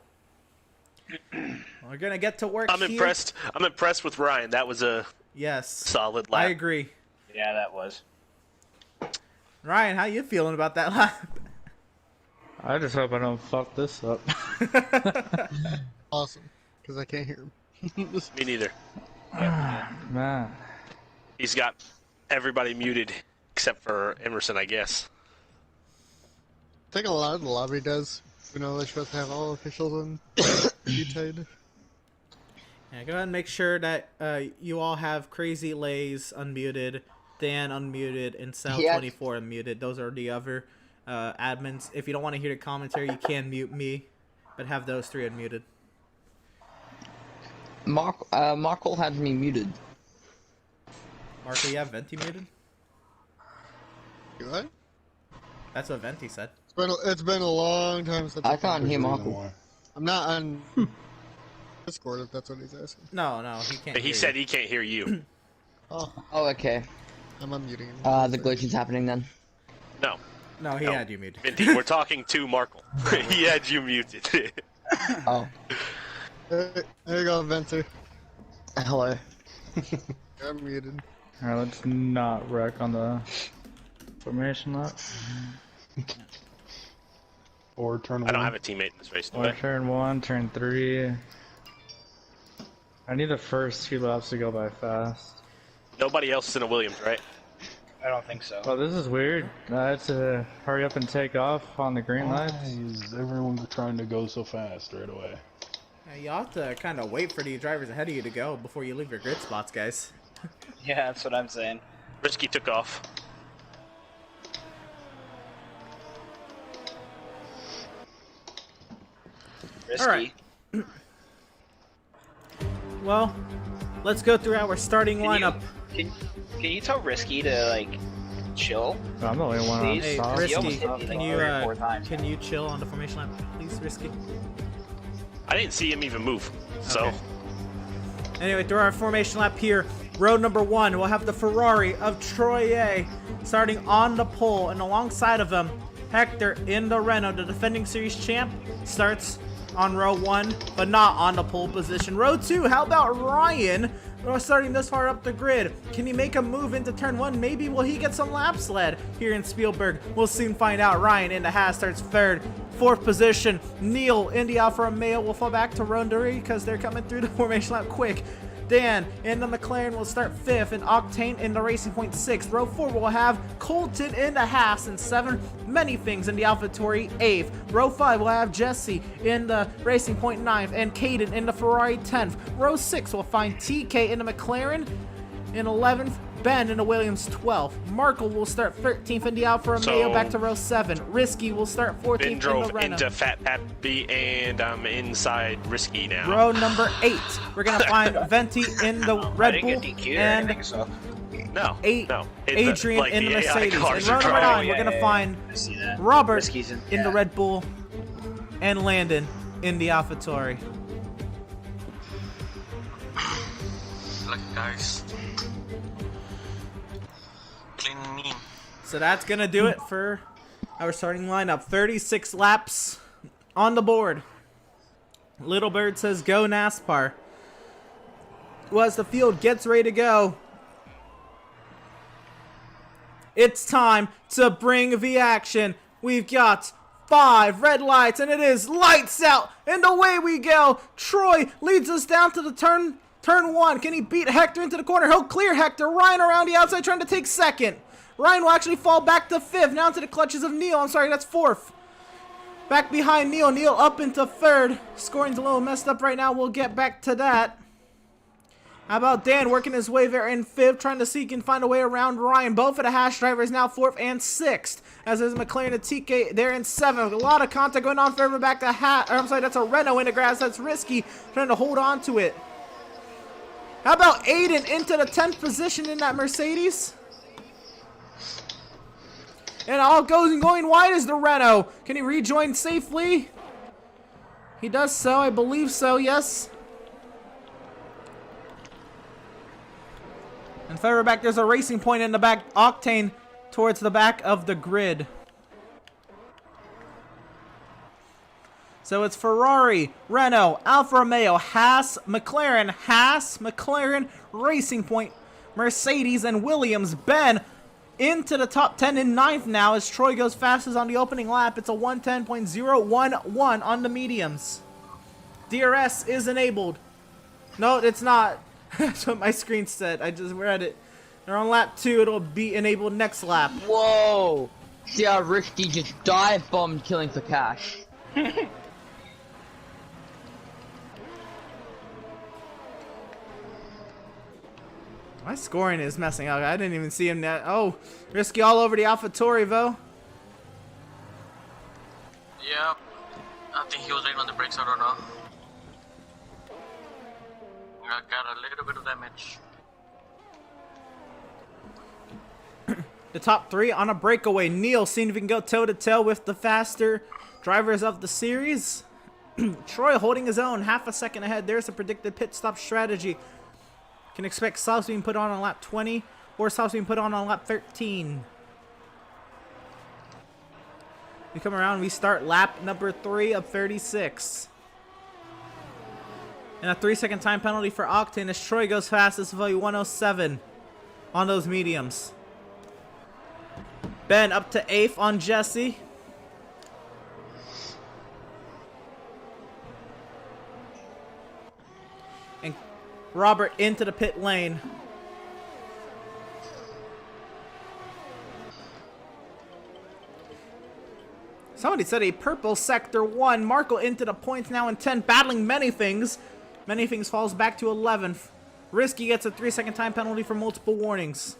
We're going to get to work I'm here. impressed. I'm impressed with Ryan. That was a Yes. solid lap. I agree. Yeah, that was. Ryan, how you feeling about that lap? I just hope I don't fuck this up. Awesome. Because I can't hear him. Me neither. Man. He's got everybody muted except for Emerson, I guess. I think a lot of the lobby does. You know, they're supposed to have all officials on muted. Yeah, go ahead and make sure that you all have Crazy Lays unmuted, Dan unmuted, and Cell24 unmuted. Those are the other admins. If you don't want to hear the commentary, you can mute me, but have those 3 unmuted. Markle has me muted. Marco, you have Venti muted? You what? That's what Venti said. It's been a long time since I can't hear Reason Markle. why. I'm not on Discord if that's what he's asking. No, he can't. But he hear said you. he can't hear you. Oh, Oh, okay. I'm unmuting him. The glitch is happening then. No. No, he No. had you muted. Minty, we're talking to Markle. He had you muted. Oh, There you go, Venter. hello. I'm muted. Alright, let's not wreck on the formation lap. Or turn I don't one. have a teammate in this race, do Or I? turn 1, turn 3. I need the first few laps to go by fast. Nobody else is in a Williams, right? I don't think so. Well, this is weird. I had to hurry up and take off on the green Why lights. is everyone trying to go so fast right away? Yeah, you have to kind of wait for the drivers ahead of you to go before you leave your grid spots, guys. Yeah, that's what I'm saying. Risky took off. Risky. All right. Well, let's go through our starting lineup. Can you tell Risky to like chill? I'm the only one on Please. Hey, stop. He almost Risky, hit me, can like, you 3 or 4 times. can you chill on the formation lap, please, Risky? I didn't see him even move. So, Okay. Anyway, through our formation lap here, row number 1, we'll have the Ferrari of Troye starting on the pole, and alongside of him, Hector in the Renault, the defending series champ, starts on row 1, but not on the pole position. Row 2, how about Ryan? We're starting this far up the grid. Can he make a move into turn 1? Maybe will he get some laps led here in Spielberg? We'll soon find out. Ryan in the Haas starts 3rd. 4th position, Neil in the Alfa Romeo will fall back to row 3 because they're coming through the formation lap quick. Dan in the McLaren will start 5th, and Octane in the Racing Point 6th. Row 4 will have Colton in the Haas, and 7 Many Things in the AlphaTauri 8th. Row 5 will have Jesse in the Racing Point 9th, and Caden in the Ferrari 10th. Row 6 will find TK in the McLaren in 11th, Ben in the Williams 12th. Markle will start 13th in the Alfa Romeo, So- back to row 7. Risky will start 14th Ben in the drove Renault. into Fat Pappy, and I'm inside Risky now. Row number 8, we're gonna find Venti in the I Red didn't Bull, get DQ'd or and anything, so. No, eight, no. Adrian like in the AI Mercedes. cars And row are number driving. 9, we're gonna find I see that. Robert Risky's in yeah. the Red Bull, and Landon in the AlphaTauri. Lucky guys. Clean me. So that's gonna do it for our starting lineup. 36 laps on the board. Little Bird says go NASCAR. Well, as the field gets ready to go, it's time to bring the action. We've got 5 red lights, and it is lights out, and away we go. Troy leads us down to the turn 1. Can he beat Hector into the corner? He'll clear Hector. Ryan around the outside trying to take 2nd. Ryan will actually fall back to 5th, now into the clutches of Neil. I'm sorry, that's 4th. Back behind Neil. Neil up into 3rd. Scoring's a little messed up right now. We'll get back to that. How about Dan working his way there in 5th, trying to see if he can find a way around Ryan. Both of the Haas drivers now 4th and 6th. As there's McLaren and TK there in 7th. A lot of contact going on further back to I'm sorry, that's a Renault in the grass. That's Risky, trying to hold on to it. How about Aiden into the 10th position in that Mercedes? And all goes and going wide is the Renault. Can he rejoin safely? He does so, I believe so, yes. And further back, there's a Racing Point in the back. Octane towards the back of the grid. So it's Ferrari, Renault, Alfa Romeo, Haas, McLaren, Racing Point, Mercedes, and Williams. Ben into the top 10 in 9th now as Troy goes fastest on the opening lap. It's a 110.011 on the mediums. DRS is enabled. No, it's not. That's what my screen said. I just read it. They're on lap 2. It'll be enabled next lap. Whoa! See how Risky just dive bombed killing for cash. My scoring is messing up. I didn't even see him that. Oh, Risky all over the AlphaTauri, Vo. Yeah. I think he was right on the brakes, I don't know. I got a little bit of damage. The top 3 on a breakaway. Neil seeing if he can go toe-to-toe with the faster drivers of the series. Troy holding his own, half a second ahead. There's a predicted pit stop strategy. Can expect stops being put on lap 20 or stops being put on lap 13. We come around, we start lap number 3 of 36. And a 3-second time penalty for Octane as Troy goes fastest with a 107 on those mediums. Ben up to 8th on Jesse. And Robert into the pit lane. Somebody said a purple sector 1. Markle into the points now in 10, battling Many Things. Many Things falls back to 11th. Risky gets a 3-second time penalty for multiple warnings.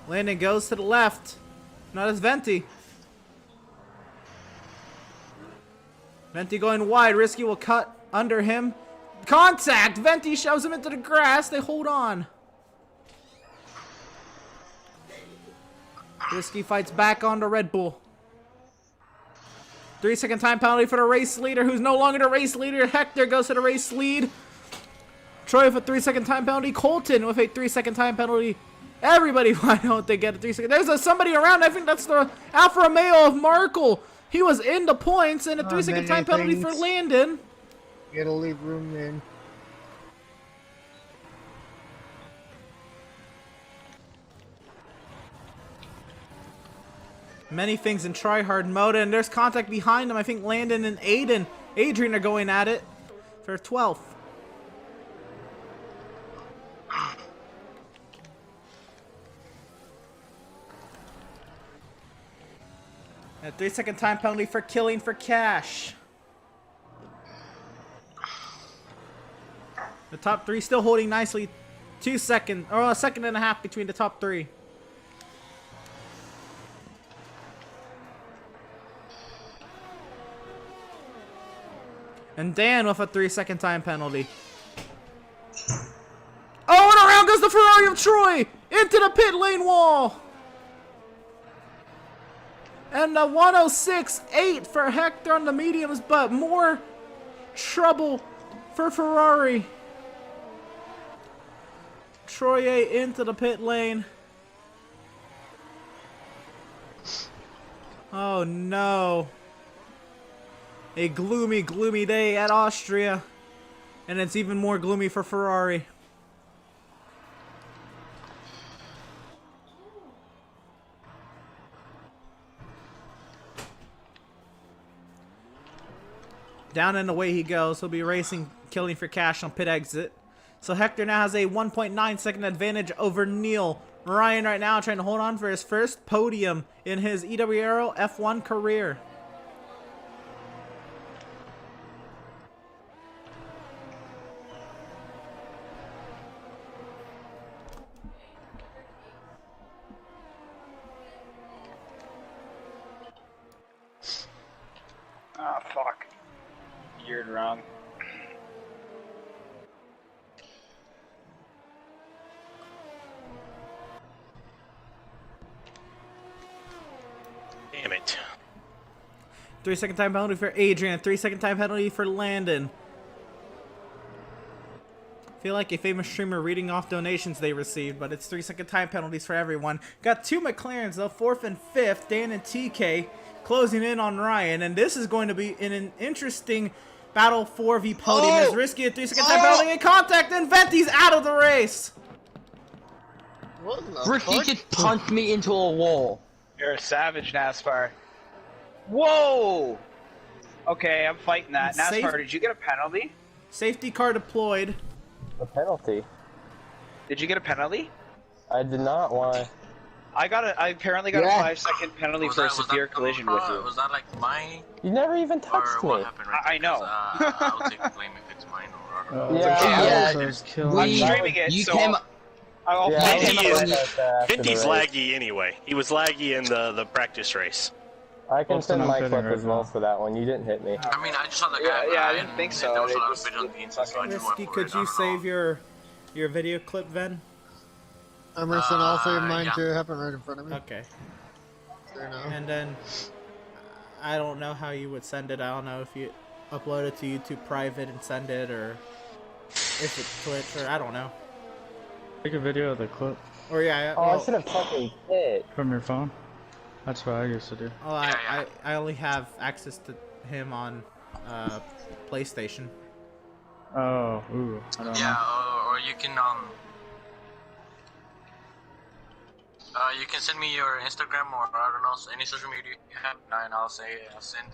Landon goes to the left. Not as Venti. Venti going wide. Risky will cut under him. Contact! Venti shoves him into the grass. They hold on. Risky fights back onto Red Bull. 3-second time penalty for the race leader, who's no longer the race leader. Hector goes to the race lead. Troy with a 3-second time penalty. Colton with a 3-second time penalty. Everybody, why don't they get a 3-second? There's somebody around. I think that's the Alfa Romeo of Markle. He was in the points, and a 3-second time penalty for Landon. You gotta leave room in. Many Things in tryhard mode, and there's contact behind him. I think Landon and Adrian are going at it for 12th. A 3-second time penalty for killing for cash. The top 3 still holding nicely. 2 seconds, or a second and a half between the top 3. And Dan with a 3-second time penalty. Oh, and around goes the Ferrari of Troy! Into the pit lane wall! And the 106.8 for Hector on the mediums, but more trouble for Ferrari. Troy into the pit lane. Oh no. A gloomy, gloomy day at Austria. And it's even more gloomy for Ferrari. Down and away he goes. He'll be racing, killing for cash on pit exit. So Hector now has a 1.9 second advantage over Neil. Ryan right now trying to hold on for his first podium in his EWRL F1 career. Ah, fuck. Geared wrong. Damn it. 3-second time penalty for Adrian. 3-second time penalty for Landon. Feel like a famous streamer reading off donations they received, but it's 3-second time penalties for everyone. Got 2 McLarens though, 4th and 5th. Dan and TK closing in on Ryan, and this is going to be an interesting battle 4v podium. As Risky a 3-second time penalty and contact, and Venti's out of the race. What the Ricky fuck? just punched me into a wall. You're a savage, NASCAR. Whoa! Okay, I'm fighting that. Safe- NASCAR, did you get a penalty? Safety car deployed. A penalty? Did you get a penalty? I did not. Why? I apparently got a 5-second penalty for a severe collision with you. Was that like my... You never even Or touched what me. happened right I know. I'll take the blame if it's mine or... Yeah, Yeah, was killing I'm we- streaming it, you so came- I'll Yeah, fight I Vinty was is- like that after the Vinty's race. laggy anyway. He was laggy in the practice race. I can Posting send on my Twitter clip right as well now. for that one. You didn't hit me. I mean, I just saw the Yeah, guy. yeah, I didn't think so. There was a It lot of just- video on the inside, so I just Risky, went for could it. I you don't save know. your video clip, Ven? Emerson, I'll save mine yeah. too. Have it right in front of me. Okay. There now. And then I don't know how you would send it. I don't know if you upload it to YouTube private and send it, or if it's Twitch, or I don't know. Take a video of the clip Or yeah. Oh, I should have fucking hit. from your phone. That's what I used to do. Well, I only have access to him on PlayStation. Oh, ooh, I don't Yeah, know. or you can send me your Instagram or I don't know any social media you have, and I'll send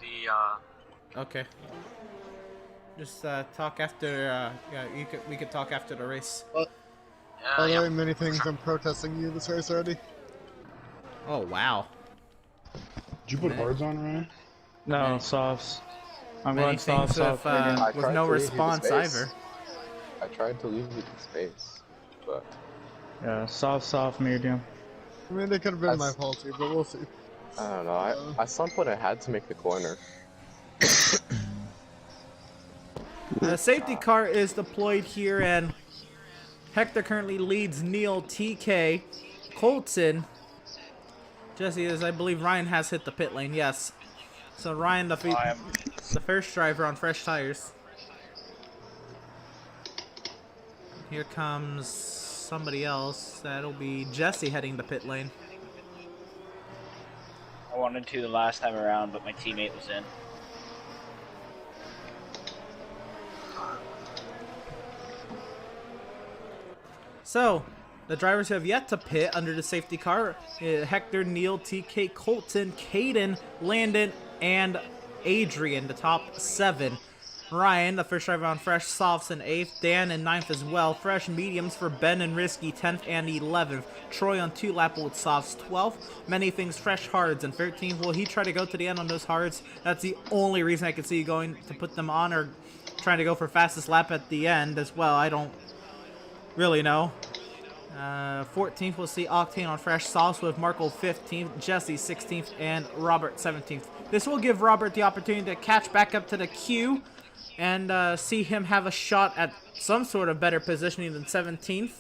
Okay. Just talk after. Yeah, we could talk after the race. Are there many things I'm protesting you this race already? Oh wow. Did you put hards on, Ryan? No, softs. I'm Many going soft, things soft, medium. I with tried no to leave you the response space. either. I tried to leave you the space, but Yeah, soft, soft, medium. I mean, it could have been my fault too, but we'll see. I don't know. At some point, I had to make the corner. The safety car is deployed here, and Hector currently leads Neil, TK, Colton. Jesse, as I believe Ryan has hit the pit lane, yes. So Ryan, the first driver on fresh tires. Here comes somebody else. That'll be Jesse heading the pit lane. I wanted to the last time around, but my teammate was in. So, the drivers who have yet to pit under the safety car, Hector, Neil, TK, Colton, Caden, Landon, and Adrian, the top 7. Ryan, the first driver on fresh softs, in 8th. Dan in 9th as well. Fresh mediums for Ben and Risky, 10th and 11th. Troy on 2 lap old softs, 12th. Many things fresh hards in 13th. Will he try to go to the end on those hards? That's the only reason I can see you going to put them on, or trying to go for fastest lap at the end as well. I don't really know. 14th, we'll see Octane on fresh sauce with Marco 15th, Jesse 16th, and Robert 17th. This will give Robert the opportunity to catch back up to the queue and see him have a shot at some sort of better positioning than 17th.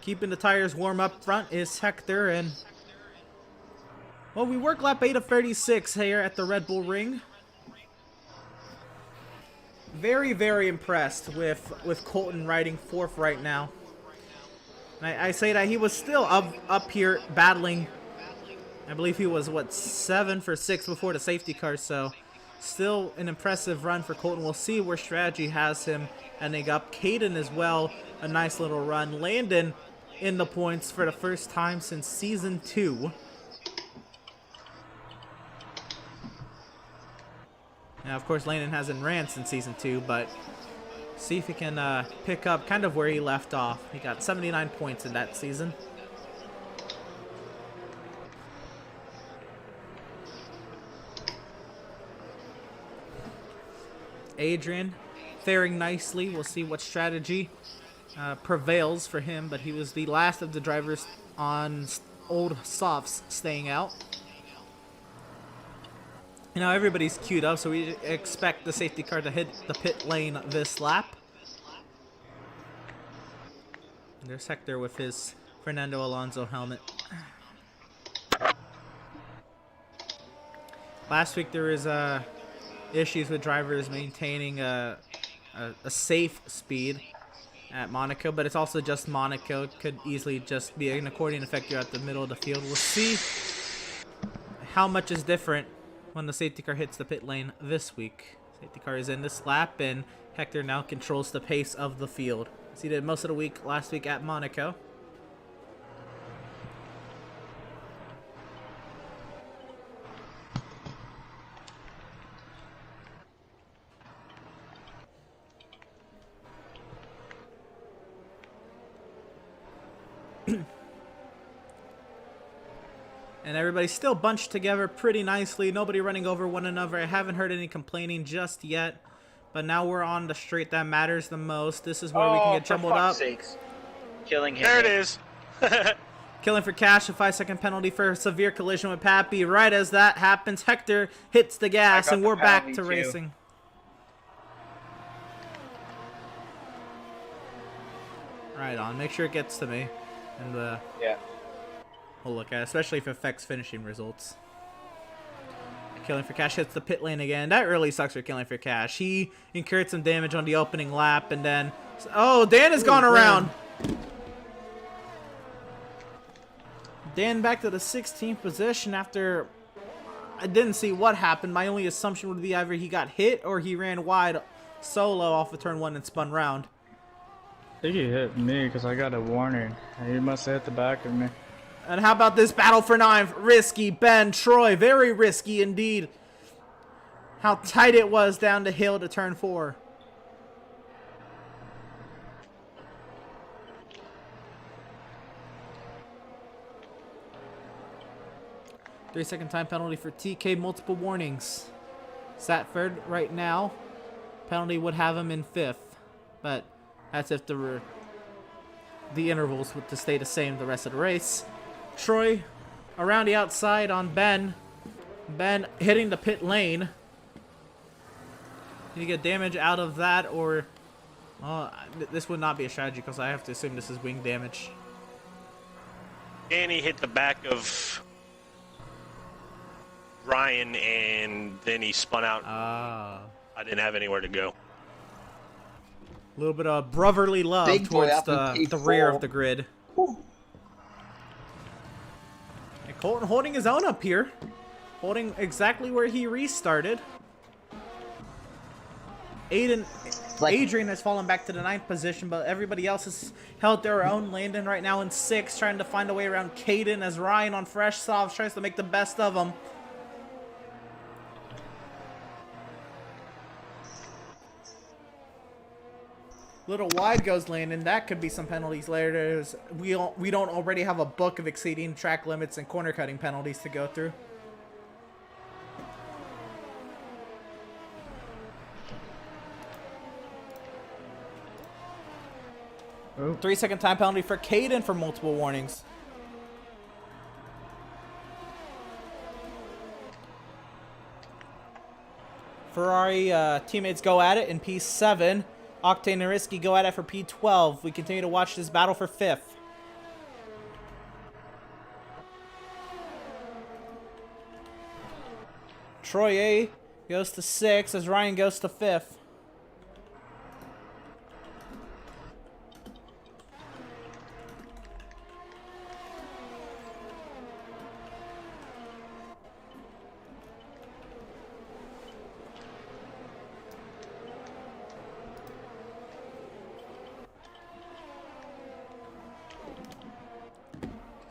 Keeping the tires warm up front is Hector, and well, we work lap 8 of 36 here at the Red Bull Ring. Very, very impressed with Colton riding 4th right now. And I say that he was still up here battling. I believe he was, what, 7 for 6 before the safety car, so still an impressive run for Colton. We'll see where strategy has him ending up. Caden as well, a nice little run. Landon in the points for the first time since Season 2. Now, of course, Landon hasn't ran since Season 2, but see if he can pick up kind of where he left off. He got 79 points in that season. Adrian faring nicely. We'll see what strategy prevails for him, but he was the last of the drivers on old softs staying out. You know, everybody's queued up, so we expect the safety car to hit the pit lane this lap. And there's Hector with his Fernando Alonso helmet. Last week there was issues with drivers maintaining a safe speed at Monaco, but it's also just Monaco. It could easily just be an accordion effect here at the middle of the field. We'll see how much is different when the safety car hits the pit lane this week. Safety car is in this lap, and Hector now controls the pace of the field, as he did most of the week last week at Monaco. And everybody's still bunched together pretty nicely. Nobody running over one another. I haven't heard any complaining just yet. But now we're on the straight that matters the most. This is where we can get jumbled up. Sakes. Killing him. There it is. Killing for cash, a 5-second penalty for a severe collision with Pappy. Right as that happens, Hector hits the gas, and we're back to racing. Right on. Make sure it gets to me. And yeah. We'll look at it, especially if it affects finishing results. Killing for Cash hits the pit lane again. That really sucks for Killing for Cash. He incurred some damage on the opening lap, and then... Oh, Dan has gone around! Dan back to the 16th position after... I didn't see what happened. My only assumption would be either he got hit or he ran wide solo off of turn 1 and spun round. think he hit me because I got a warning. He must have hit the back of me. And how about this battle for 9? Risky, Ben, Troy. Very risky indeed. How tight it was down the hill to turn 4. Three-second time penalty for TK, multiple warnings. Satford right now, penalty would have him in 5th, but that's if the intervals would to stay the same the rest of the race. Troy around the outside on Ben. Ben hitting the pit lane. Did you get damage out of that, or this would not be a strategy because I have to assume this is wing damage. And he hit the back of Ryan, and then he spun out. I didn't have anywhere to go. A little bit of brotherly love Big boy towards up in the P4. rear of the grid. And Colton holding his own up here. Holding exactly where he restarted. Adrian has fallen back to the 9th position, but everybody else has held their own. Landon right now in 6th, trying to find a way around Caden as Ryan on fresh softs tries to make the best of them. Little wide goes Landon. That could be some penalties later. We don't already have a book of exceeding track limits and corner cutting penalties to go through. Oh. 3-second time penalty for Caden for multiple warnings. Ferrari teammates go at it in P7. Octane and Risky go at it for P12. We continue to watch this battle for 5th. Troy A goes to 6 as Ryan goes to 5th.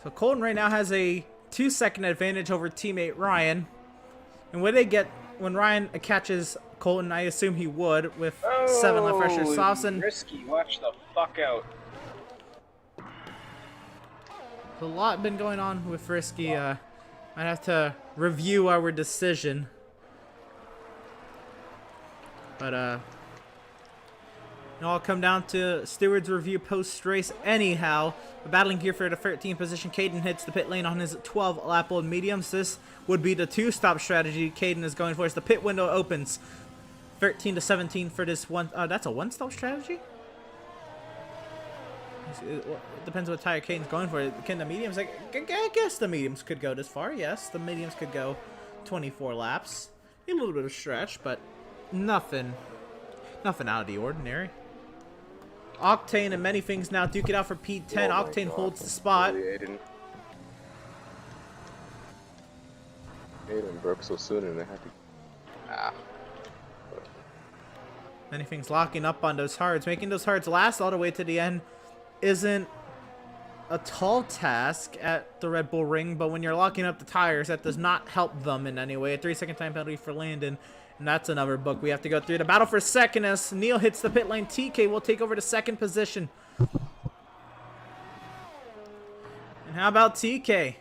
So Colton right now has a 2-second advantage over teammate Ryan. And when Ryan catches Colton, I assume he would, with 7 left pressure softs. And Risky, watch the fuck out. a lot been going on with Risky. I'd have to review our decision. But it'll all come down to Steward's review post-race anyhow. We're battling here for the 13th position. Caden hits the pit lane on his 12 lap old mediums. This would be the 2-stop strategy Caden is going for as the pit window opens. 13 to 17 for this one. That's a 1-stop strategy? It depends what tire Caden's going for. Can the mediums, I guess the mediums could go this far. Yes, the mediums could go 24 laps. A little bit of stretch, but nothing out of the ordinary. Octane and many things now duke it out for P10. Octane holds the spot. Aiden broke so soon and they had to. Many things locking up on those hards. Making those hards last all the way to the end isn't a tall task at the Red Bull Ring, but when you're locking up the tires, that does not help them in any way. A 3-second time penalty for Landon. And that's another book we have to go through. The battle for second as Neil hits the pit lane. TK will take over to 2nd position. And how about TK?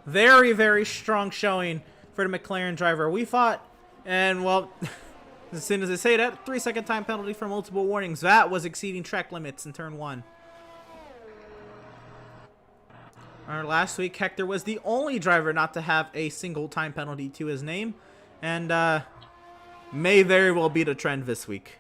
Very, very strong showing for the McLaren driver. We fought, and well, as soon as I say that, 3-second time penalty for multiple warnings. That was exceeding track limits in turn 1. Last week, Hector was the only driver not to have a single time penalty to his name. And, may very well be the trend this week.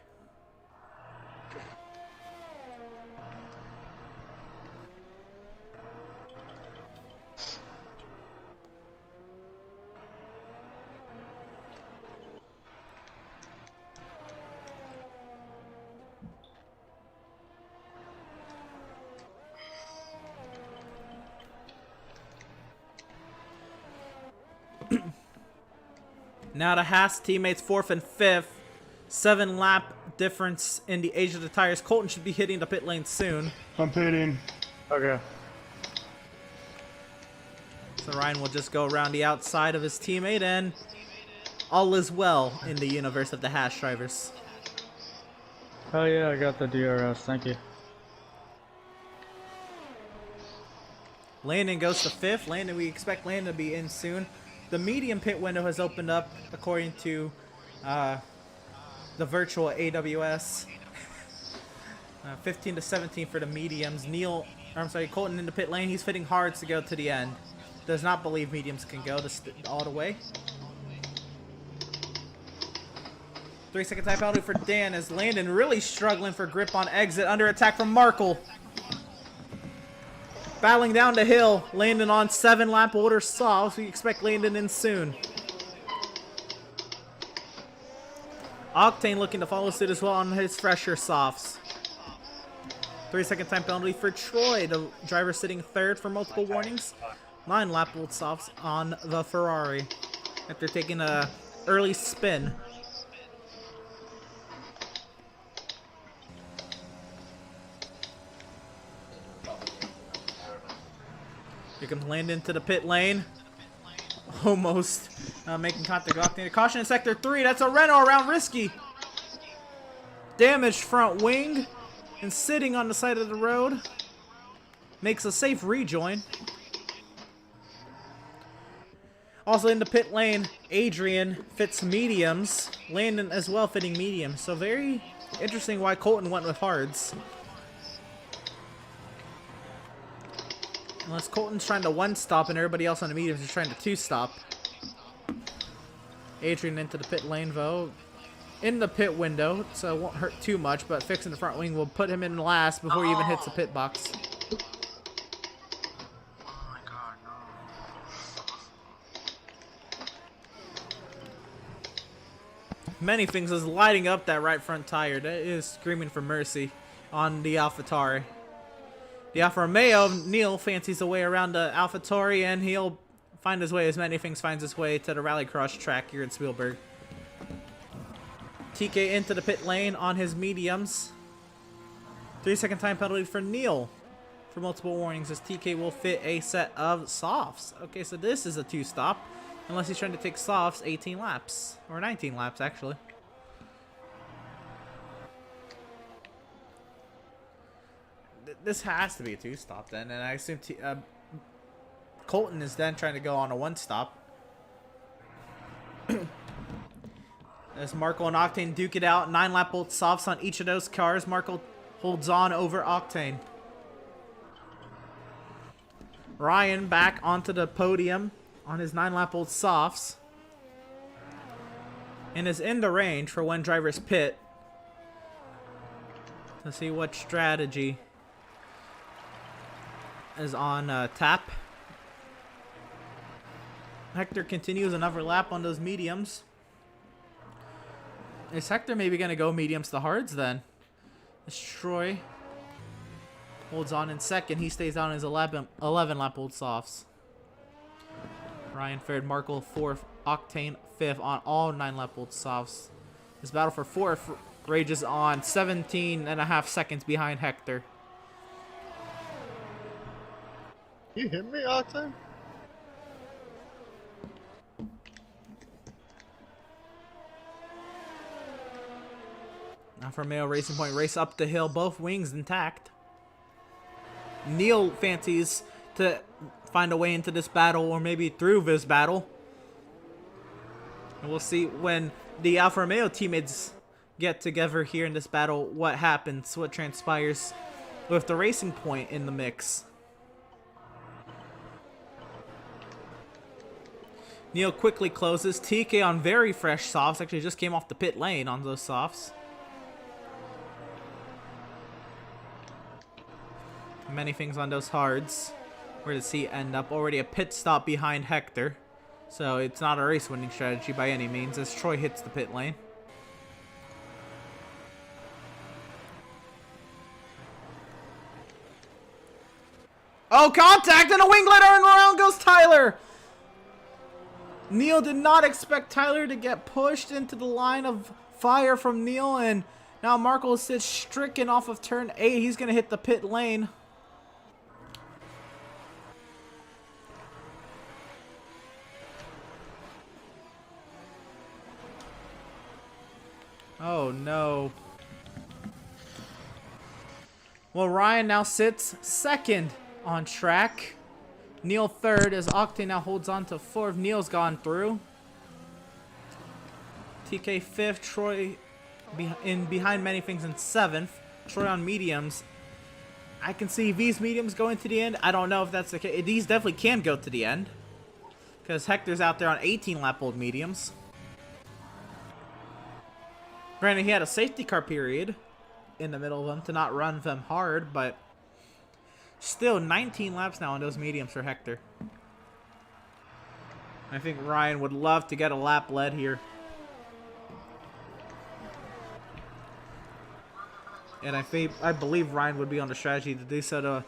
Now the Haas teammates 4th and 5th. 7 lap difference in the age of the tires. Colton should be hitting the pit lane soon. I'm pitting. Okay. So Ryan will just go around the outside of his teammate, and all is well in the universe of the Hash drivers. Oh yeah, I got the DRS. Thank you. Landon goes to 5th. Landon, we expect Landon to be in soon. The medium pit window has opened up according to the virtual AWS. 15 to 17 for the mediums. Colton in the pit lane. He's fitting hards to go to the end. Does not believe mediums can go all the way. 3-second time penalty for Dan as Landon really struggling for grip on exit. Under attack from Markle. Battling down the hill. Landon on 7-lap order softs. We expect Landon in soon. Octane looking to follow suit as well on his fresher softs. 3-second time penalty for Troy. The driver sitting 3rd for multiple warnings. 9-lap old softs on the Ferrari after taking a early spin. Here comes Landon to the pit lane. Almost making contact with Octane. Caution in sector 3. That's a Renault around Risky. Damaged front wing and sitting on the side of the road. Makes a safe rejoin. Also in the pit lane, Adrian fits mediums. Landon as well fitting mediums. So very interesting why Colton went with hards. Unless Colton's trying to 1-stop and everybody else on the mediums is trying to 2-stop. Adrian into the pit lane, though. In the pit window, so it won't hurt too much, but fixing the front wing will put him in last before he even hits the pit box. Oh my god, no. Many things is lighting up that right front tire. That is screaming for mercy on the AlphaTauri. The Alfa Romeo, Neil fancies a way around the AlphaTauri, and he'll find his way as many things finds his way to the rallycross track here in Spielberg. TK into the pit lane on his mediums. 3-second time penalty for Neil for multiple warnings as TK will fit a set of softs. Okay, so this is a 2-stop. Unless he's trying to take softs 18 laps. Or 19 laps, actually. This has to be a 2-stop then, and I assume Colton is then trying to go on a 1-stop. As Markle and Octane duke it out, 9-lap old softs on each of those cars. Markle holds on over Octane. Ryan back onto the podium on his 9-lap old softs. And is in the range for when drivers pit. To see what strategy is on tap. Hector continues another lap on those mediums. Is Hector maybe going to go mediums to hards then? As Troy holds on in second. He stays on his 11 lap old softs. Ryan 3rd, Markle 4th, Octane 5th on all 9-lap old softs. This battle for 4th rages on 17.5 seconds behind Hector. You hit me, Octane? Alfa Romeo Racing Point race up the hill, both wings intact. Neil fancies to find a way into this battle, or maybe through this battle. And we'll see when the Alfa Romeo teammates get together here in this battle, what happens, what transpires with the Racing Point in the mix. Neil quickly closes. TK on very fresh softs. Actually just came off the pit lane on those softs. Many things on those hards. Where does he end up? Already a pit stop behind Hector. So it's not a race winning strategy by any means as Troy hits the pit lane. Oh, contact and a winglet and around goes Tyler! Neil did not expect Tyler to get pushed into the line of fire from Neil, and Now Markle sits stricken off of turn 8. He's going to hit the pit lane. Oh no. Well, Ryan now sits second on track. Neil third as Octane now holds on to fourth. Neil's gone through. TK fifth. Troy behind many things in seventh. Troy on mediums. I can see V's mediums going to the end. I don't know if that's the case. These definitely can go to the end, because Hector's out there on 18 lap old mediums. Granted, he had a safety car period in the middle of them to not run them hard, but still 19 laps now on those mediums for Hector. I think Ryan would love to get a lap lead here. And I believe Ryan would be on the strategy to do so. To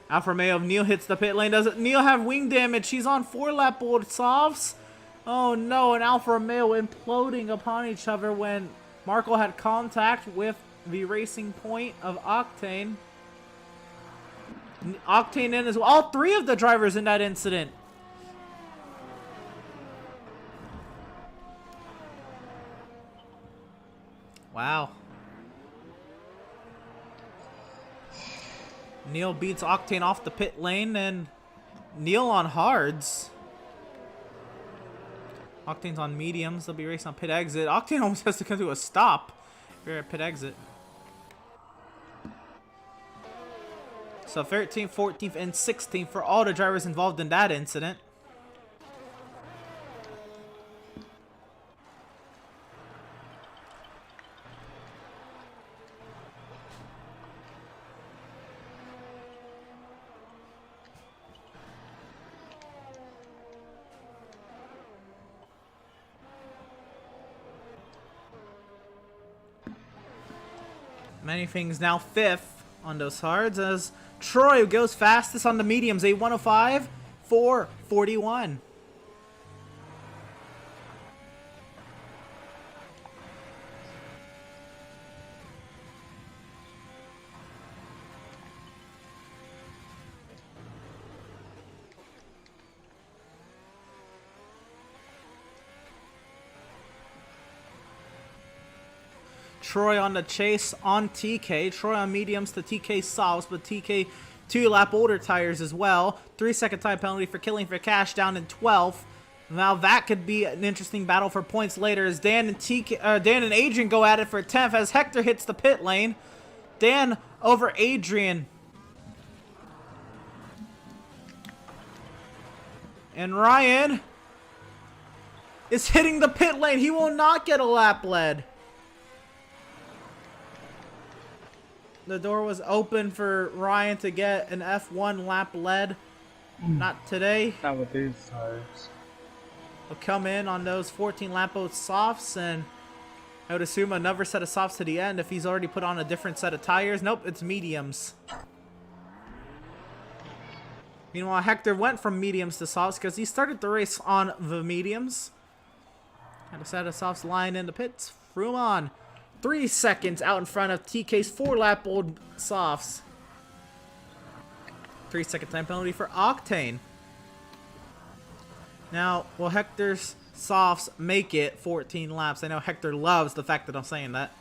Alfa Romeo, Neil hits the pit lane. Does Neil have wing damage? He's on 4 lap old softs. Oh no, and Alfa Romeo imploding upon each other when Markle had contact with the racing point of Octane. Octane in as well. All 3 of the drivers in that incident. Wow. Neil beats Octane off the pit lane, and Neil on hards. Octane's on mediums. They'll be racing on pit exit. Octane almost has to come to a stop if you're at pit exit. So 13th, 14th, and 16th for all the drivers involved in that incident. Many things now 5th on those hards as Troy goes fastest on the mediums, a 105, 441. Troy on the chase on TK. Troy on mediums to TK softs, but TK 2 lap older tires as well. 3-second time penalty for killing for cash down in 12th. Now that could be an interesting battle for points later as Dan and Adrian go at it for 10th as Hector hits the pit lane. Dan over Adrian. And Ryan is hitting the pit lane. He will not get a lap lead. The door was open for Ryan to get an F1 lap lead. Not today. Not with these tires. He'll come in on those 14 lap old softs, and I would assume another set of softs to the end if he's already put on a different set of tires. Nope, it's mediums. Meanwhile, Hector went from mediums to softs because he started the race on the mediums. Had a set of softs lying in the pits. Threw him on. 3 seconds out in front of TK's 4 lap old softs. 3-second time penalty for Octane. Now, will Hector's softs make it 14 laps? I know Hector loves the fact that I'm saying that.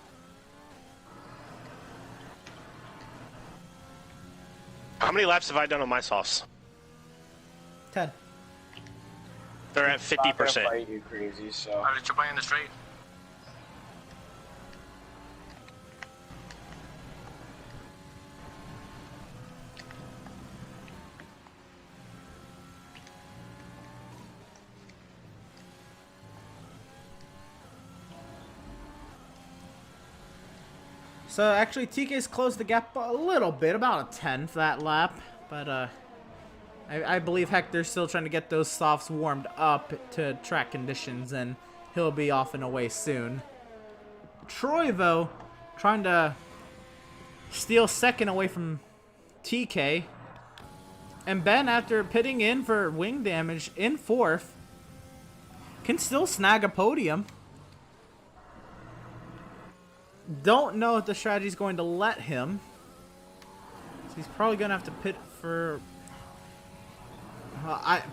How many laps have I done on my softs? 10. They're at 50%. Fight you crazy, so. How did you buy in the straight? So actually TK's closed the gap a little bit, about a 10th that lap, but I believe Hector's still trying to get those softs warmed up to track conditions, and he'll be off and away soon. Troy, though, trying to steal second away from TK. And Ben, after pitting in for wing damage in 4th, can still snag a podium. don't know if the strategy's going to let him. So he's probably going to have to pit for...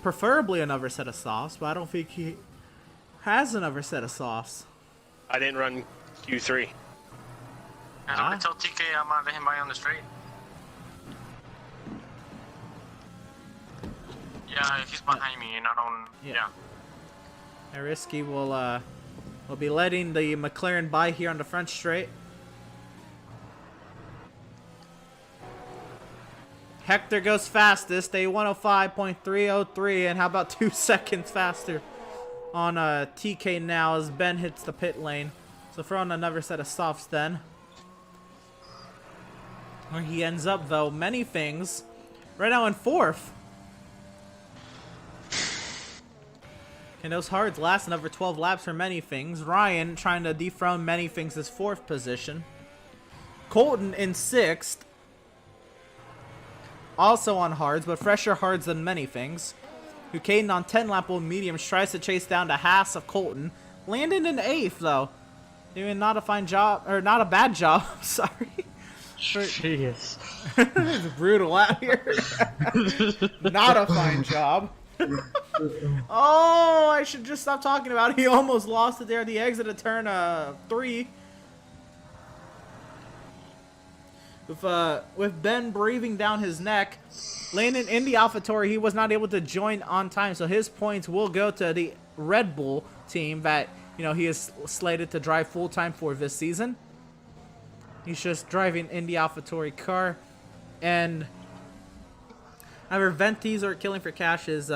preferably another set of softs, but I don't think he has another set of softs. I didn't run Q3. And I'm gonna tell TK I'm gonna let him buy on the straight. Yeah, if he's behind me and I don't... Yeah. Risky will be letting the McLaren by here on the front straight. Hector goes fastest, a 105.303, and how about 2 seconds faster on TK now as Ben hits the pit lane. So throw on another set of softs then. Where he ends up though, many things. Right now in 4th. And those hards last another 12 laps for many things. Ryan trying to dethrone many things' 4th position. Colton in 6th. Also on hards, but fresher hards than many things. Duquesne on 10 lap old mediums tries to chase down to Haas of Colton. Landon in 8th though. Doing not a fine job, or not a bad job, sorry. Jeez. It's brutal out here. Not a fine job. Oh, I should just stop talking about it. He almost lost it there at the exit of turn 3. With Ben breathing down his neck, Landon in the AlphaTauri, he was not able to join on time, so his points will go to the Red Bull team that, you know, he is slated to drive full-time for this season. He's just driving in the AlphaTauri car, and either Ventis or Killing for Cash's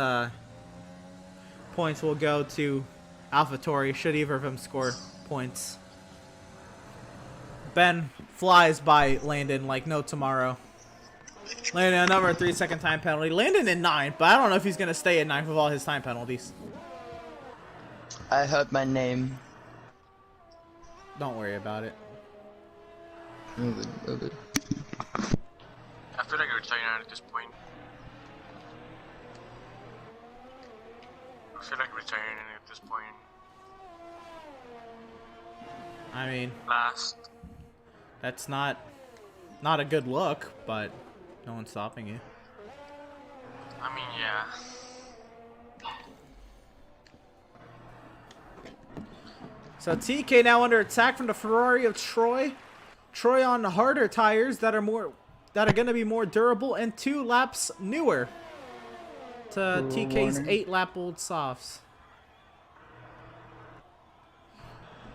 points will go to AlphaTauri should either of them score points. Ben flies by Landon like no tomorrow. Landon, another 3-second time penalty. Landon in 9th, but I don't know if he's going to stay in 9th with all his time penalties. I heard my name. Don't worry about it. Move it, move it. I feel like retiring at this point. I feel like retiring at this point. I mean, Last. that's not a good look, but no one's stopping you. I mean, yeah. So TK now under attack from the Ferrari of Troy. Troy on harder tires that are going to be more durable and 2 laps newer to TK's 8-lap-old softs.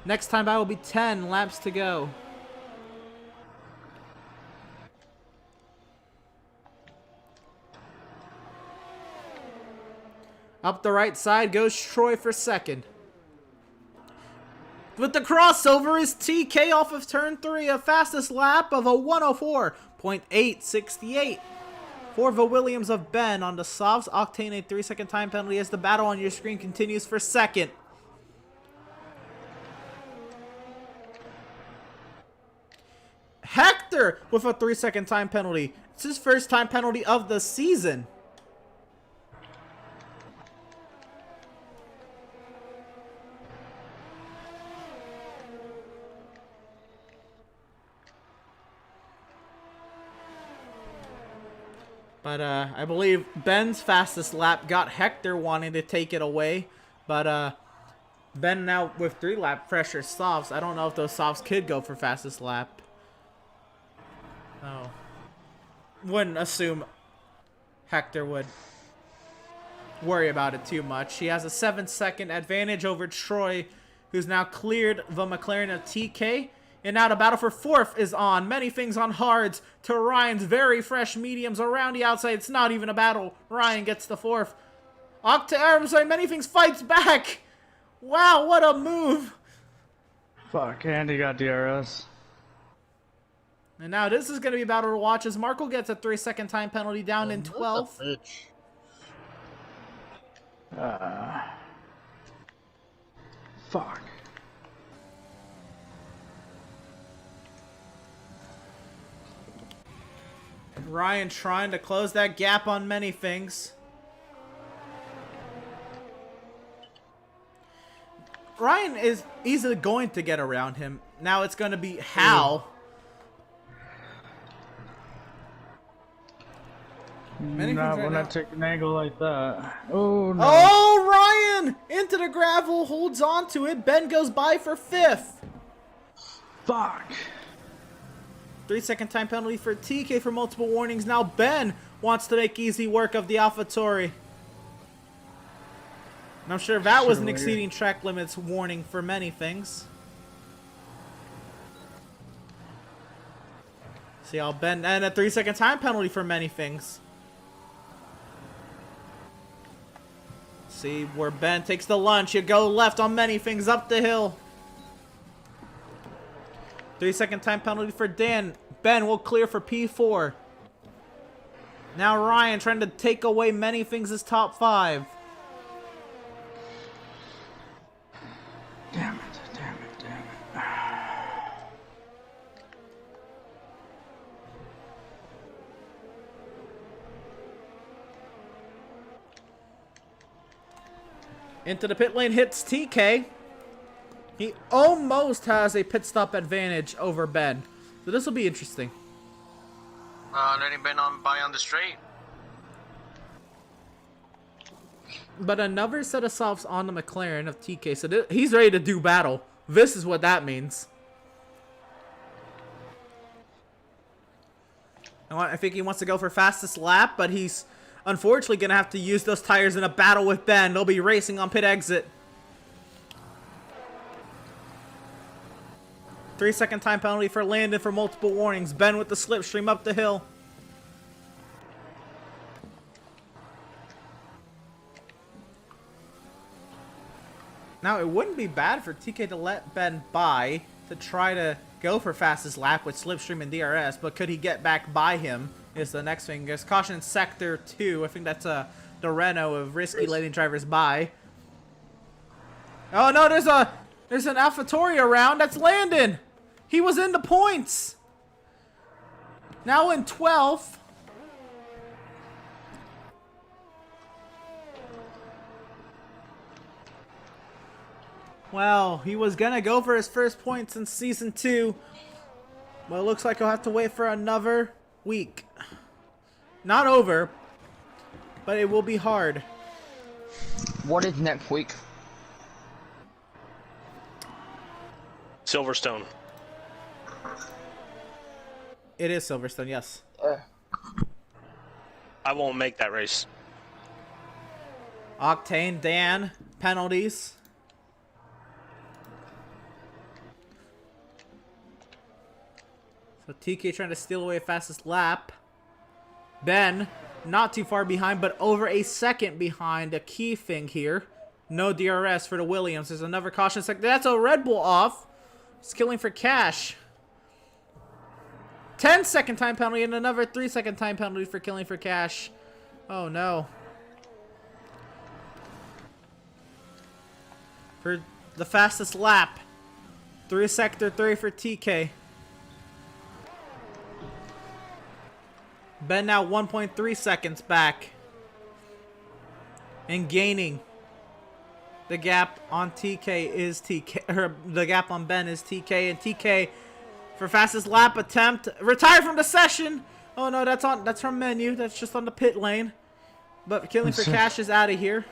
Next time by will be 10 laps to go. Up the right side goes Troy for 2nd. With the crossover is TK off of turn 3, a fastest lap of a 104.868. For the Williams of Ben on the softs, Octane a 3-second time penalty as the battle on your screen continues for 2nd. Hector with a 3-second time penalty. It's his first time penalty of the season. But I believe Ben's fastest lap got Hector wanting to take it away. But Ben now with 3 lap fresher softs. I don't know if those softs could go for fastest lap. Oh. Wouldn't assume Hector would worry about it too much. He has a 7-second advantage over Troy, who's now cleared the McLaren of TK. And now the battle for 4th is on. Many things on hards to Ryan's very fresh mediums around the outside. It's not even a battle. Ryan gets the 4th. Many things fights back. Wow, what a move. Fuck, Andy got DRS. And now this is going to be a battle to watch as Markle gets a 3-second time penalty down in 12th. Fuck. Ryan trying to close that gap on many things. Ryan is easily going to get around him. Now it's going to be Hal. Not when I take an angle like that. Oh, no. Oh, Ryan! Into the gravel, holds on to it. Ben goes by for 5th. Fuck. 3-second time penalty for TK for multiple warnings. Now Ben wants to make easy work of the AlphaTauri. And I'm sure that was an exceeding track limits warning for many things. See how Ben, and a 3-second time penalty for many things. See where Ben takes the lunge. You go left on many things up the hill. 3-second time penalty for Dan. Ben will clear for P4. Now Ryan trying to take away many things' top 5. Damn it, damn it, damn it. Into the pit lane hits TK. He almost has a pit stop advantage over Ben. So this will be interesting. Letting Ben by on the straight. But another set of softs on the McLaren of TK. So he's ready to do battle. This is what that means. I think he wants to go for fastest lap, but he's unfortunately going to have to use those tires in a battle with Ben. They'll be racing on pit exit. 3-second time penalty for Landon for multiple warnings. Ben with the slipstream up the hill. Now, it wouldn't be bad for TK to let Ben by to try to go for fastest lap with slipstream and DRS, but could he get back by him is the next thing. There's caution in sector 2. I think that's the Renault of risky letting drivers by. Oh no, there's an AlphaTauri around. That's Landon. He was in the points. Now in 12th. Well, he was gonna go for his first points in Season 2. But it looks like he'll have to wait for another week. Not over, but it will be hard. What is next week? Silverstone. It is Silverstone, yes. I won't make that race. Octane, Dan, penalties. So TK trying to steal away fastest lap. Ben, not too far behind, but over a second behind. A key thing here. No DRS for the Williams. There's another caution sector. That's a Red Bull off. It's killing for cash. 10-second time penalty and another 3-second time penalty for killing for cash. Oh no. For the fastest lap. 3 sector 3 for TK. Ben now 1.3 seconds back. And gaining. The gap on TK is TK, or the gap on Ben is TK, and TK for fastest lap attempt retired from the session. Oh no, that's from menu. That's just on the pit lane. But killing for cash is out of here.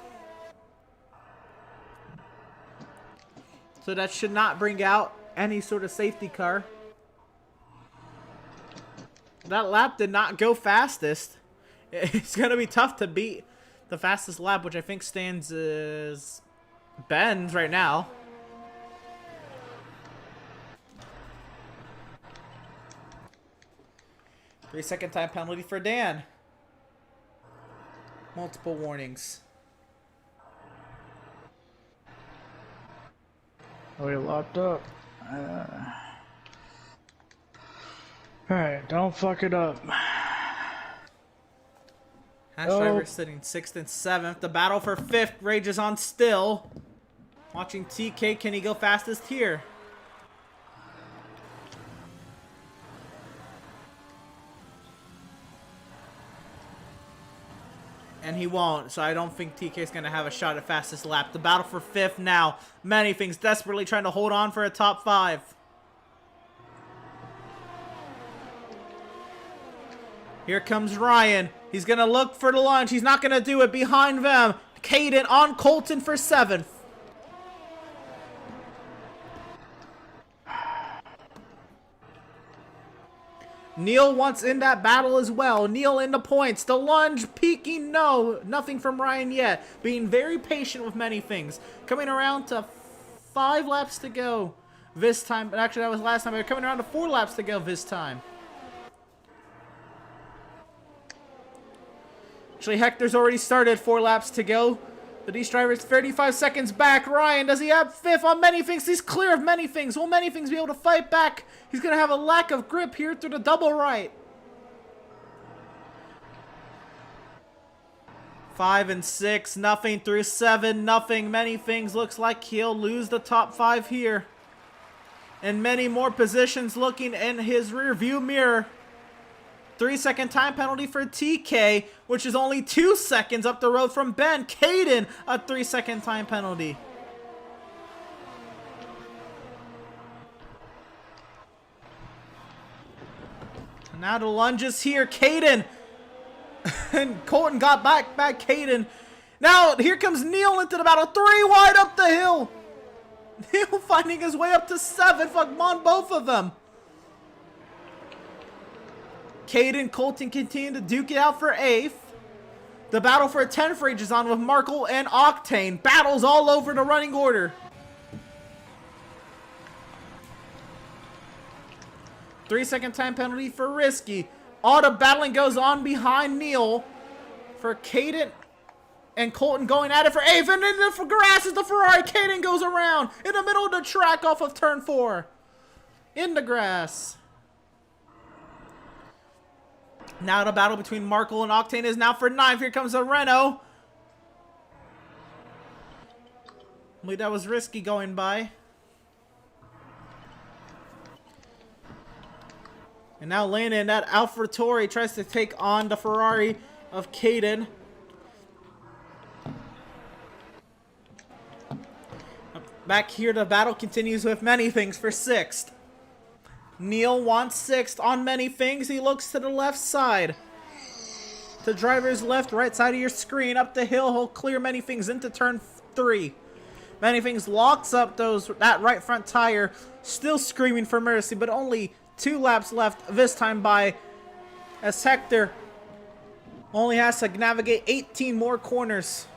So that should not bring out any sort of safety car. That lap did not go fastest. It's gonna be tough to beat the fastest lap, which I think stands as Ben's right now. Three-second time penalty for Dan. Multiple warnings. Oh, you're locked up. Alright, don't fuck it up. Hash driver sitting 6th and 7th. The battle for 5th rages on still. Watching TK, can he go fastest here? And he won't, so I don't think TK is going to have a shot at fastest lap. The battle for 5th now. Many things desperately trying to hold on for a top 5. Here comes Ryan. He's going to look for the lunge. He's not going to do it. Behind them, Caden on Colton for 7th. Neil wants in that battle as well. Neil in the points. The lunge peaking. No, nothing from Ryan yet. Being very patient with many things. Coming around to 5 laps to go this time. But actually, that was last time. They're coming around to 4 laps to go this time. Actually, Hector's already started 4 laps to go. But these drivers 35 seconds back. Ryan, does he have 5th on many things? He's clear of many things. Will many things be able to fight back? He's going to have a lack of grip here through the double right. 5 and 6, nothing through 7, nothing. Many things looks like he'll lose the top 5 here. And many more positions looking in his rear view mirror. 3-second time penalty for TK, which is only 2 seconds up the road from Ben. Caden, a 3-second time penalty. And now the lunges here. Caden. And Colton got back Caden. Now, here comes Neil into the battle. 3 wide up the hill. Neil finding his way up to 7th. Fuck on both of them. Caden and Colton continue to duke it out for 8th. The battle for 10th rages on with Markle and Octane. Battles all over the running order. 3-second time penalty for Risky. All the battling goes on behind Neil for Caden and Colton going at it for 8th. And then the grass is the Ferrari. Caden goes around in the middle of the track off of turn 4. In the grass. Now the battle between Markle and Octane is now for 9th. Here comes a Renault. I believe that was Risky going by. And now Landon, that AlphaTauri tries to take on the Ferrari of Caden. Back here, the battle continues with many things for 6th. Neil wants 6th on many things. He looks to the left side. The driver's left, right side of your screen. Up the hill, he'll clear many things into turn 3. Many things locks up that right front tire. Still screaming for mercy, but only 2 laps left this time by, as Hector only has to navigate 18 more corners.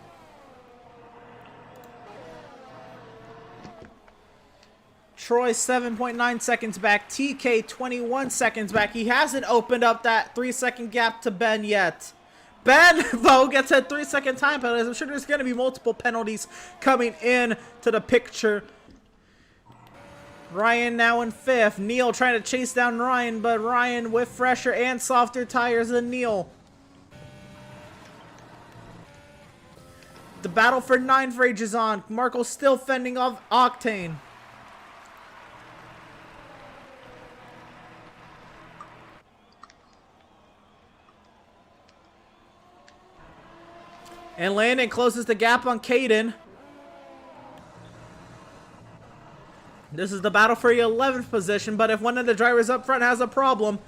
Troy 7.9 seconds back. TK 21 seconds back. He hasn't opened up that 3-second gap to Ben yet. Ben, though, gets a 3-second time penalty. I'm sure there's going to be multiple penalties coming in to the picture. Ryan now in 5th. Neil trying to chase down Ryan, but Ryan with fresher and softer tires than Neil. The battle for 9th rages on. Markle still fending off Octane. And Landon closes the gap on Caden. This is the battle for the 11th position, but if one of the drivers up front has a problem,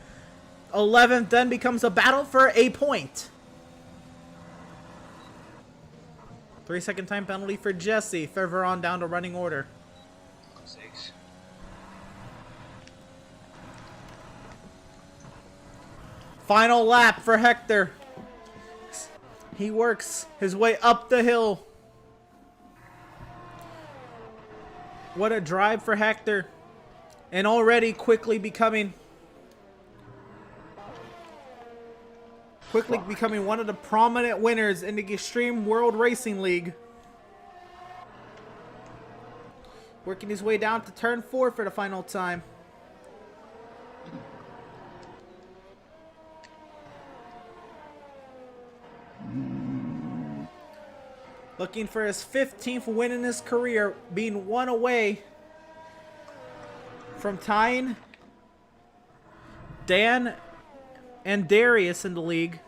11th then becomes a battle for a point. 3-second time penalty for Jesse. Further on down to running order. 6. Final lap for Hector. He works his way up the hill. What a drive for Hector. And already quickly becoming one of the prominent winners in the Extreme World Racing League. Working his way down to turn 4 for the final time. Looking for his 15th win in his career, being 1 away from tying Dan and Darius in the league.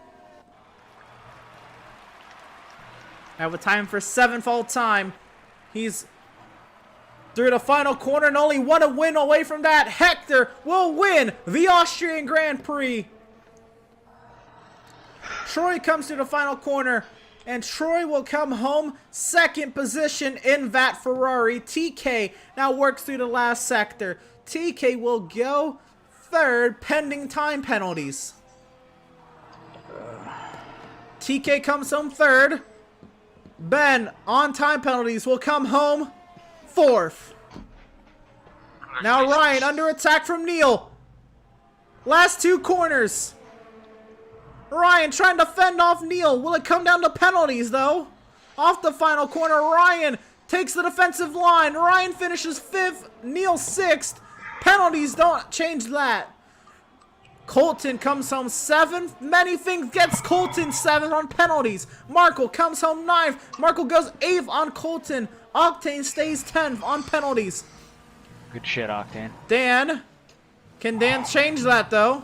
Have a time for 7th all time. He's through the final corner and only 1 win away from that. Hector will win the Austrian Grand Prix. Troy comes to the final corner, and Troy will come home second position in that Ferrari. TK now works through the last sector. TK will go third, pending time penalties. TK comes home third. Ben, on time penalties, will come home fourth. Now Ryan under attack from Neil. Last two corners. Ryan trying to fend off Neil. Will it come down to penalties, though? Off the final corner, Ryan takes the defensive line. Ryan finishes 5th, Neil 6th. Penalties don't change that. Colton comes home 7th. Many things gets Colton 7th on penalties. Markle comes home 9th. Markle goes 8th on Colton. Octane stays 10th on penalties. Good shit, Octane. Dan. Can Dan change that, though?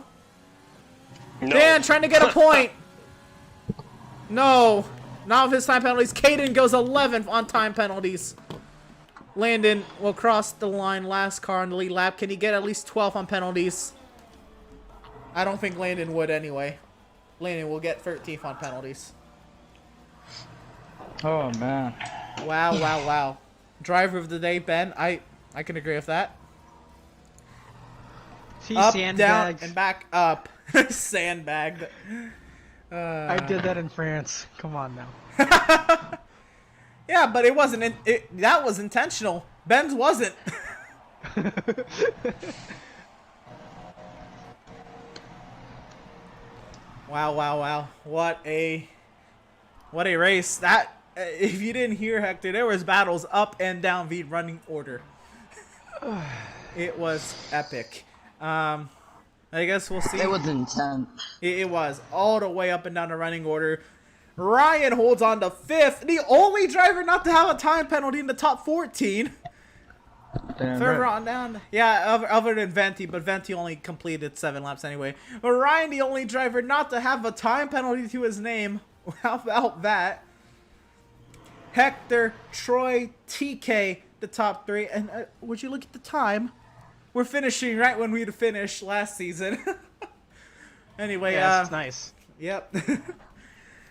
No. Dan trying to get a point. No. Not with his time penalties. Caden goes 11th on time penalties. Landon will cross the line. Last car on the lead lap. Can he get at least 12th on penalties? I don't think Landon would anyway. Landon will get 13th on penalties. Oh man. Wow, wow, wow. Driver of the day, Ben. I can agree with that. Up, down, and back up. Sandbagged. I did that in France. Come on now. Yeah, but it wasn't. That was intentional. Ben's wasn't. Wow, wow, wow. What a race. That, if you didn't hear, Hector, there was battles up and down the running order. It was epic. I guess we'll see. It was intense. It was all the way up and down the running order. Ryan holds on to 5th. The only driver not to have a time penalty in the top 14. Damn Third right. round down. Yeah, other than Venti, but Venti only completed 7 laps anyway. But Ryan, the only driver not to have a time penalty to his name. How about that? Hector, Troy, TK, the top 3. And would you look at the time? We're finishing right when we'd finished last season. Anyway, Yeah, it's nice. Yep.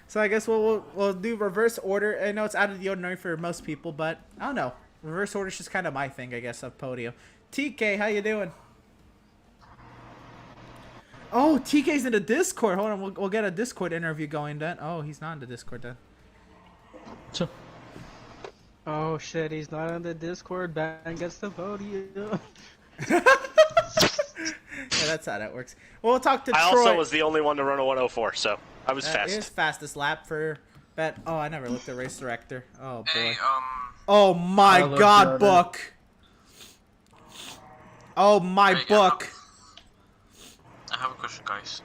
So I guess we'll do reverse order. I know it's out of the ordinary for most people, but I don't know. Reverse order is just kind of my thing, I guess, of podium. TK, how you doing? Oh, TK's in the Discord. Hold on, we'll get a Discord interview going then. Oh, he's not in the Discord then. Oh shit, he's not on the Discord. Ben gets the podium. Yeah, that's how that works. Well, we'll talk to Troy. I also was the only one to run a 104, so I was fast. It was fastest lap for Bet. Oh, I never looked at race director. Oh boy. Hey, Oh my God, book. Oh my Hey, book. I have a question, guys.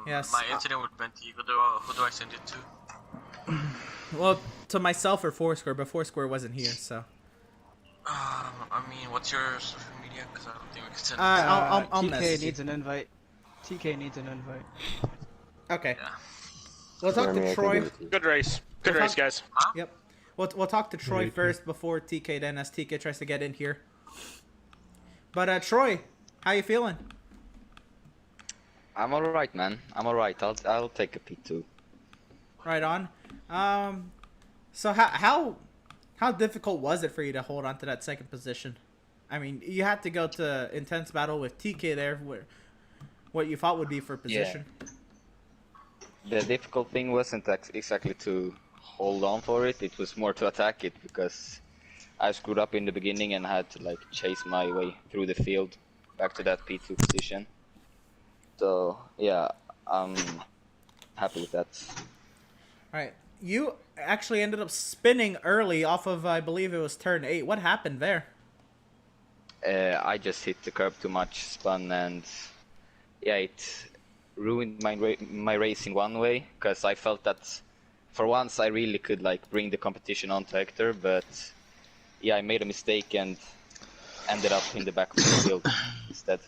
Yes. My incident with Venti, who do I send it to? Well, to myself or Foursquare, but Foursquare wasn't here, so. I mean, what's your social media? Because I don't think we can send it. I'll message TK needs an invite. TK needs an invite. Okay. We'll talk to Troy. Good race. Good race, guys. Yep. We'll talk to Troy first before TK, then as TK tries to get in here. But Troy, how you feeling? I'm alright, man. I'm alright. I'll take a P2. Right on. So how difficult was it for you to hold on to that second position? I mean, you had to go to intense battle with TK there, where what you thought would be for position. Yeah. The difficult thing wasn't exactly to hold on for it. It was more to attack it because I screwed up in the beginning and had to like chase my way through the field back to that P2 position. So yeah, I'm happy with that. Right. You actually ended up spinning early off of, I believe it was turn 8. What happened there? I just hit the curb too much, spun, and yeah, it ruined my race in one way because I felt that for once I really could like bring the competition onto Hector, but yeah, I made a mistake and ended up in the back of the field instead.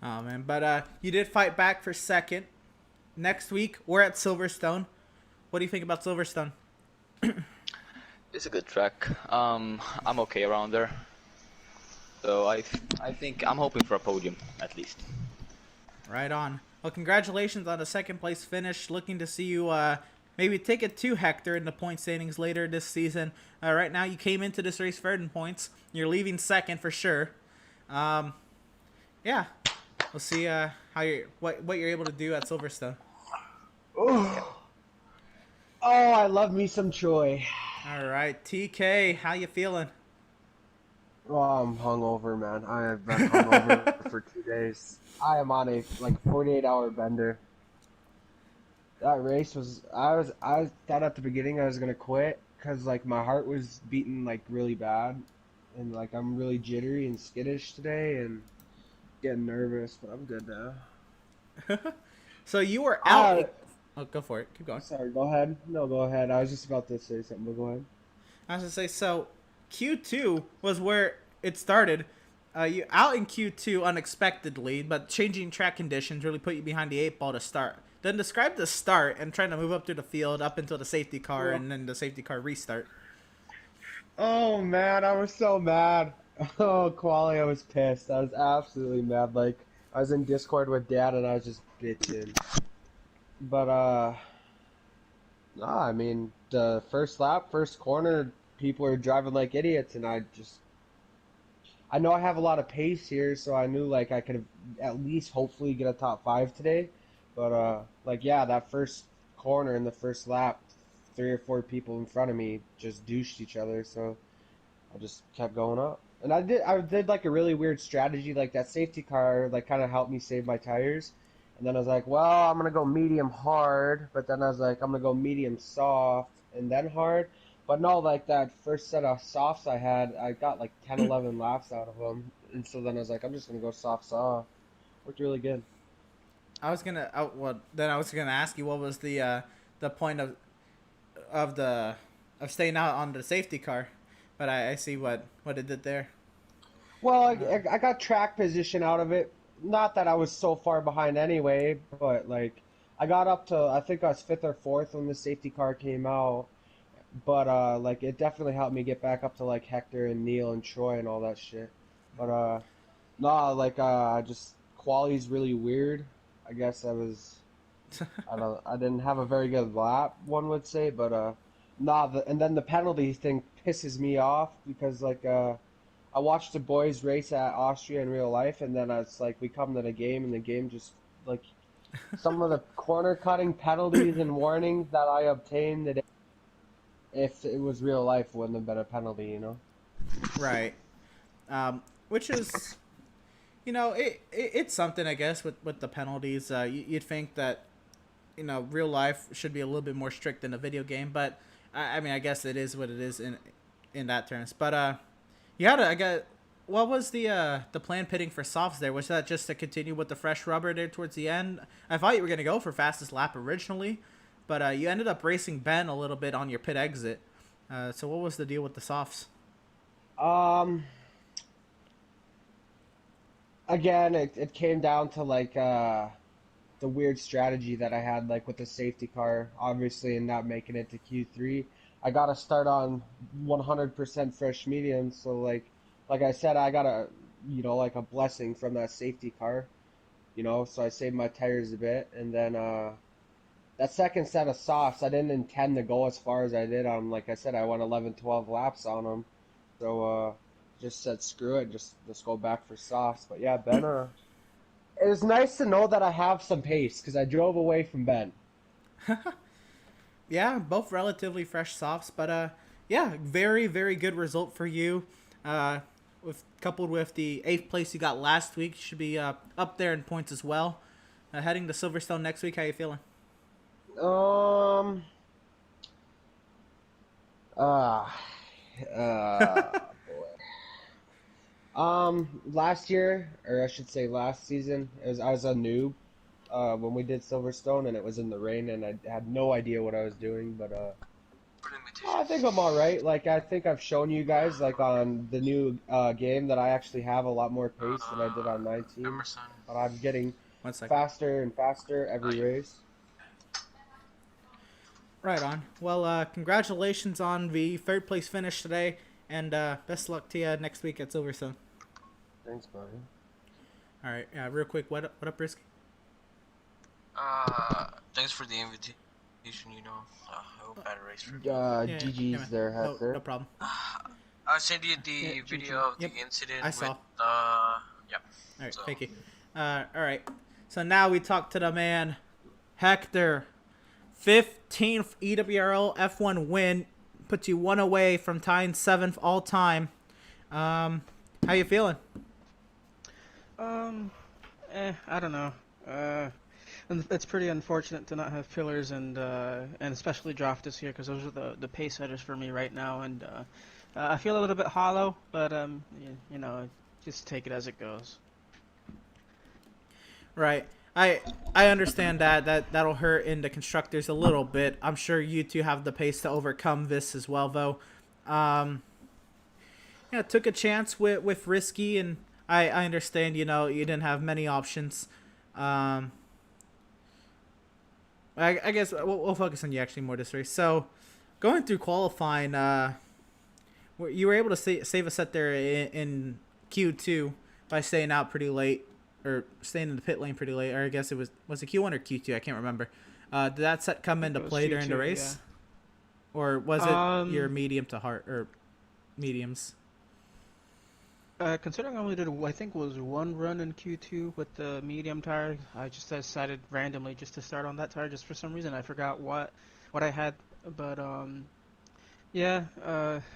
Oh man, but you did fight back for second. Next week we're at Silverstone. What do you think about Silverstone? It's a good track. I'm okay around there. So I think I'm hoping for a podium at least. Right on. Well, congratulations on the second place finish. Looking to see you maybe take it to Hector in the point standings later this season. Right now, you came into this race third in points. You're leaving second for sure. Yeah, we'll see how what you're able to do at Silverstone. Oh, I love me some Troy. All right, TK, how you feeling? Oh, I'm hungover, man. I have been hungover for 2 days. I am on a 48-hour bender. That race was I thought at the beginning I was gonna quit because like my heart was beating like really bad, and like I'm really jittery and skittish today and getting nervous, but I'm good now. So you were out. Oh, go for it. Keep going. Sorry, go ahead. No, go ahead. I was just about to say something, but go ahead. I was gonna say, so Q2 was where it started. You out in Q2 unexpectedly, but changing track conditions really put you behind the 8 ball to start. Then describe the start and trying to move up through the field up until the safety car and then the safety car restart. Oh man, I was so mad. Oh, Quali, I was pissed. I was absolutely mad. Like, I was in Discord with Dad and I was just bitching. But, I mean, the first lap, first corner, people are driving like idiots, and I know I have a lot of pace here, so I knew, like, I could at least hopefully get a top 5 today. But, like, yeah, that first corner in the first lap, 3 or 4 people in front of me just douched each other, so I just kept going up. And I did like a really weird strategy, like that safety car, like, kind of helped me save my tires. And then I was like, well, I'm going to go medium hard, but then I was like, I'm going to go medium soft and then hard. But no, like that first set of softs I had, I got like 10, 11 laps out of them. And so then I was like, I'm just going to go soft. Worked really good. I was gonna ask you what was the point of staying out on the safety car, but I see what it did there. Well, I got track position out of it. Not that I was so far behind anyway, but like I got up to, I think I was 5th or 4th when the safety car came out. But like it definitely helped me get back up to like Hector and Neil and Troy and all that shit. But no, like just quality's really weird. I guess I didn't have a very good lap, one would say, but and then the penalty thing pisses me off because like I watched the boys race at Austria in real life, and then it's like we come to the game, and the game just like some of the corner cutting penalties and warnings that I obtained today, if it was real life, wouldn't have been a penalty, you know? Right. Which is, you know, it's something, I guess, with the penalties. You'd think that, you know, real life should be a little bit more strict than a video game, but I mean, I guess it is what it is in that terms. But what was the plan pitting for softs there? Was that just to continue with the fresh rubber there towards the end? I thought you were gonna go for fastest lap originally, but you ended up racing Ben a little bit on your pit exit. So what was the deal with the softs? Again, it came down to like the weird strategy that I had, like with the safety car, obviously, and not making it to Q3. I got to start on 100% fresh medium, so like I said, I got like a blessing from that safety car, you know, so I saved my tires a bit, and then that second set of softs, I didn't intend to go as far as I did on. Like I said, I went 11, 12 laps on them, so just said screw it, let's go back for softs. But yeah, Ben, it was nice to know that I have some pace because I drove away from Ben. Yeah, both relatively fresh softs, but yeah, very, very good result for you. Coupled with the 8th place you got last week, you should be up there in points as well. Heading to Silverstone next week, how you feeling? Boy. Last year, or I should say last season, I was a noob when we did Silverstone, and it was in the rain, and I had no idea what I was doing, but I think I'm all right. Like, I think I've shown you guys, like, on the new game that I actually have a lot more pace than I did on 19, but I'm getting faster and faster every race. Right on. Well, congratulations on the 3rd place finish today, and best luck to you next week at Silverstone. Thanks, buddy. All right, real quick, what up, Risky? Thanks for the invitation, you know. I hope I race for you. GG's there, Hector. No problem. I sent you the video of the incident I saw. with, yeah. Alright, So- thank you. Alright. So now we talk to the man, Hector. 15th EWRL F1 win. Puts you one away from tying 7th all time. How you feeling? I don't know. And it's pretty unfortunate to not have pillars and especially draft this year because those are the pace setters for me right now. And I feel a little bit hollow, but you know, just take it as it goes. Right. I understand that'll hurt in the constructors a little bit. I'm sure you two have the pace to overcome this as well, though. Yeah, took a chance with Risky, and I understand, you know, you didn't have many options. I guess we'll focus on you actually more this race. So, going through qualifying, you were able to save a set there in Q2 by staying out pretty late, or staying in the pit lane pretty late. Or I guess it was it Q1 or Q2? I can't remember. Did that set come into play during the race, or was it your medium to hard or mediums? Considering I only did, I think it was one run in Q2 with the medium tire, I just decided randomly just to start on that tire just for some reason. I forgot what I had, but yeah,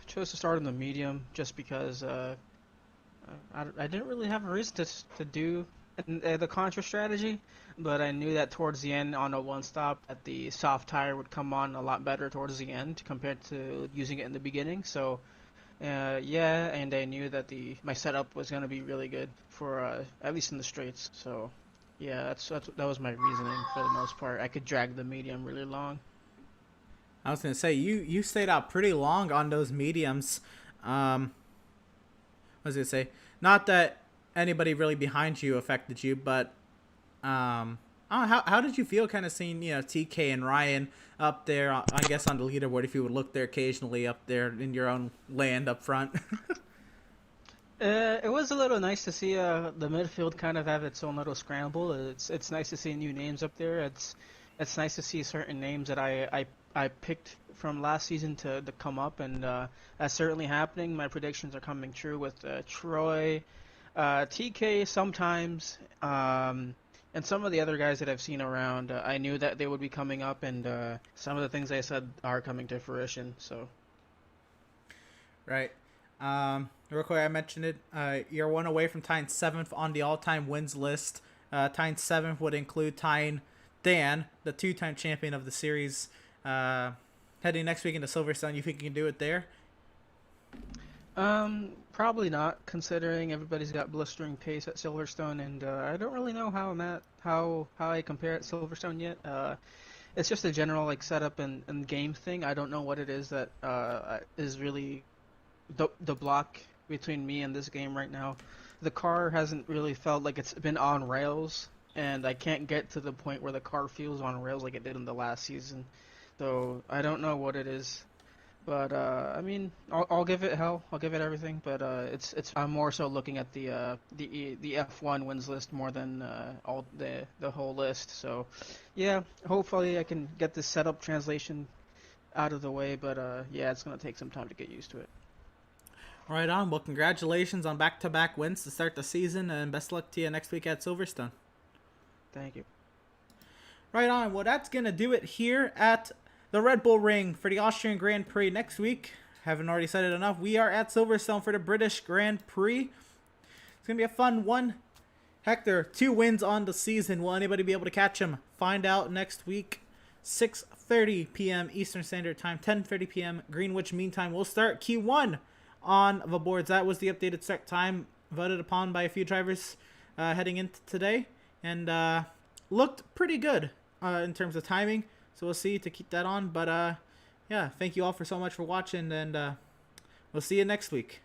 chose to start on the medium just because I didn't really have a reason to do the contra strategy, but I knew that towards the end on a one stop that the soft tire would come on a lot better towards the end compared to using it in the beginning. So. Yeah, and I knew that my setup was gonna be really good for at least in the straights. So, yeah, that was my reasoning for the most part. I could drag the medium really long. I was gonna say you stayed out pretty long on those mediums. What was I gonna say? Not that anybody really behind you affected you, but how did you feel kind of seeing, you know, TK and Ryan up there, I guess, on the leaderboard, if you would look there occasionally up there in your own land up front? It was a little nice to see the midfield kind of have its own little scramble. It's nice to see new names up there. It's nice to see certain names that I picked from last season to come up, and that's certainly happening. My predictions are coming true with Troy, TK sometimes, and some of the other guys that I've seen around. I knew that they would be coming up, and some of the things I said are coming to fruition. So, right. Real quick, I mentioned it. You're one away from tying 7th on the all-time wins list. Tying 7th would include tying Dan, the two-time champion of the series. Heading next week into Silverstone, you think you can do it there? Probably not, considering everybody's got blistering pace at Silverstone, and I don't really know how I compare at Silverstone yet. It's just a general like setup and game thing. I don't know what it is that is really the block between me and this game right now. The car hasn't really felt like it's been on rails, and I can't get to the point where the car feels on rails like it did in the last season. So I don't know what it is. But I mean, I'll give it hell. I'll give it everything. But it's I'm more so looking at the F1 wins list more than all the whole list. So yeah, hopefully I can get this setup translation out of the way. But yeah, it's gonna take some time to get used to it. Right on. Well, congratulations on back-to-back wins to start the season, and best luck to you next week at Silverstone. Thank you. Right on. Well, that's gonna do it here at the Red Bull Ring for the Austrian Grand Prix. Next week, haven't already said it enough, we are at Silverstone for the British Grand Prix. It's going to be a fun one. Hector, 2 wins on the season. Will anybody be able to catch him? Find out next week. 6:30 p.m. Eastern Standard Time, 10:30 p.m. Greenwich Mean Time. We'll start Q1 on the boards. That was the updated start time voted upon by a few drivers heading into today. And looked pretty good in terms of timing. So we'll see to keep that on. But yeah, thank you all for so much for watching, and we'll see you next week.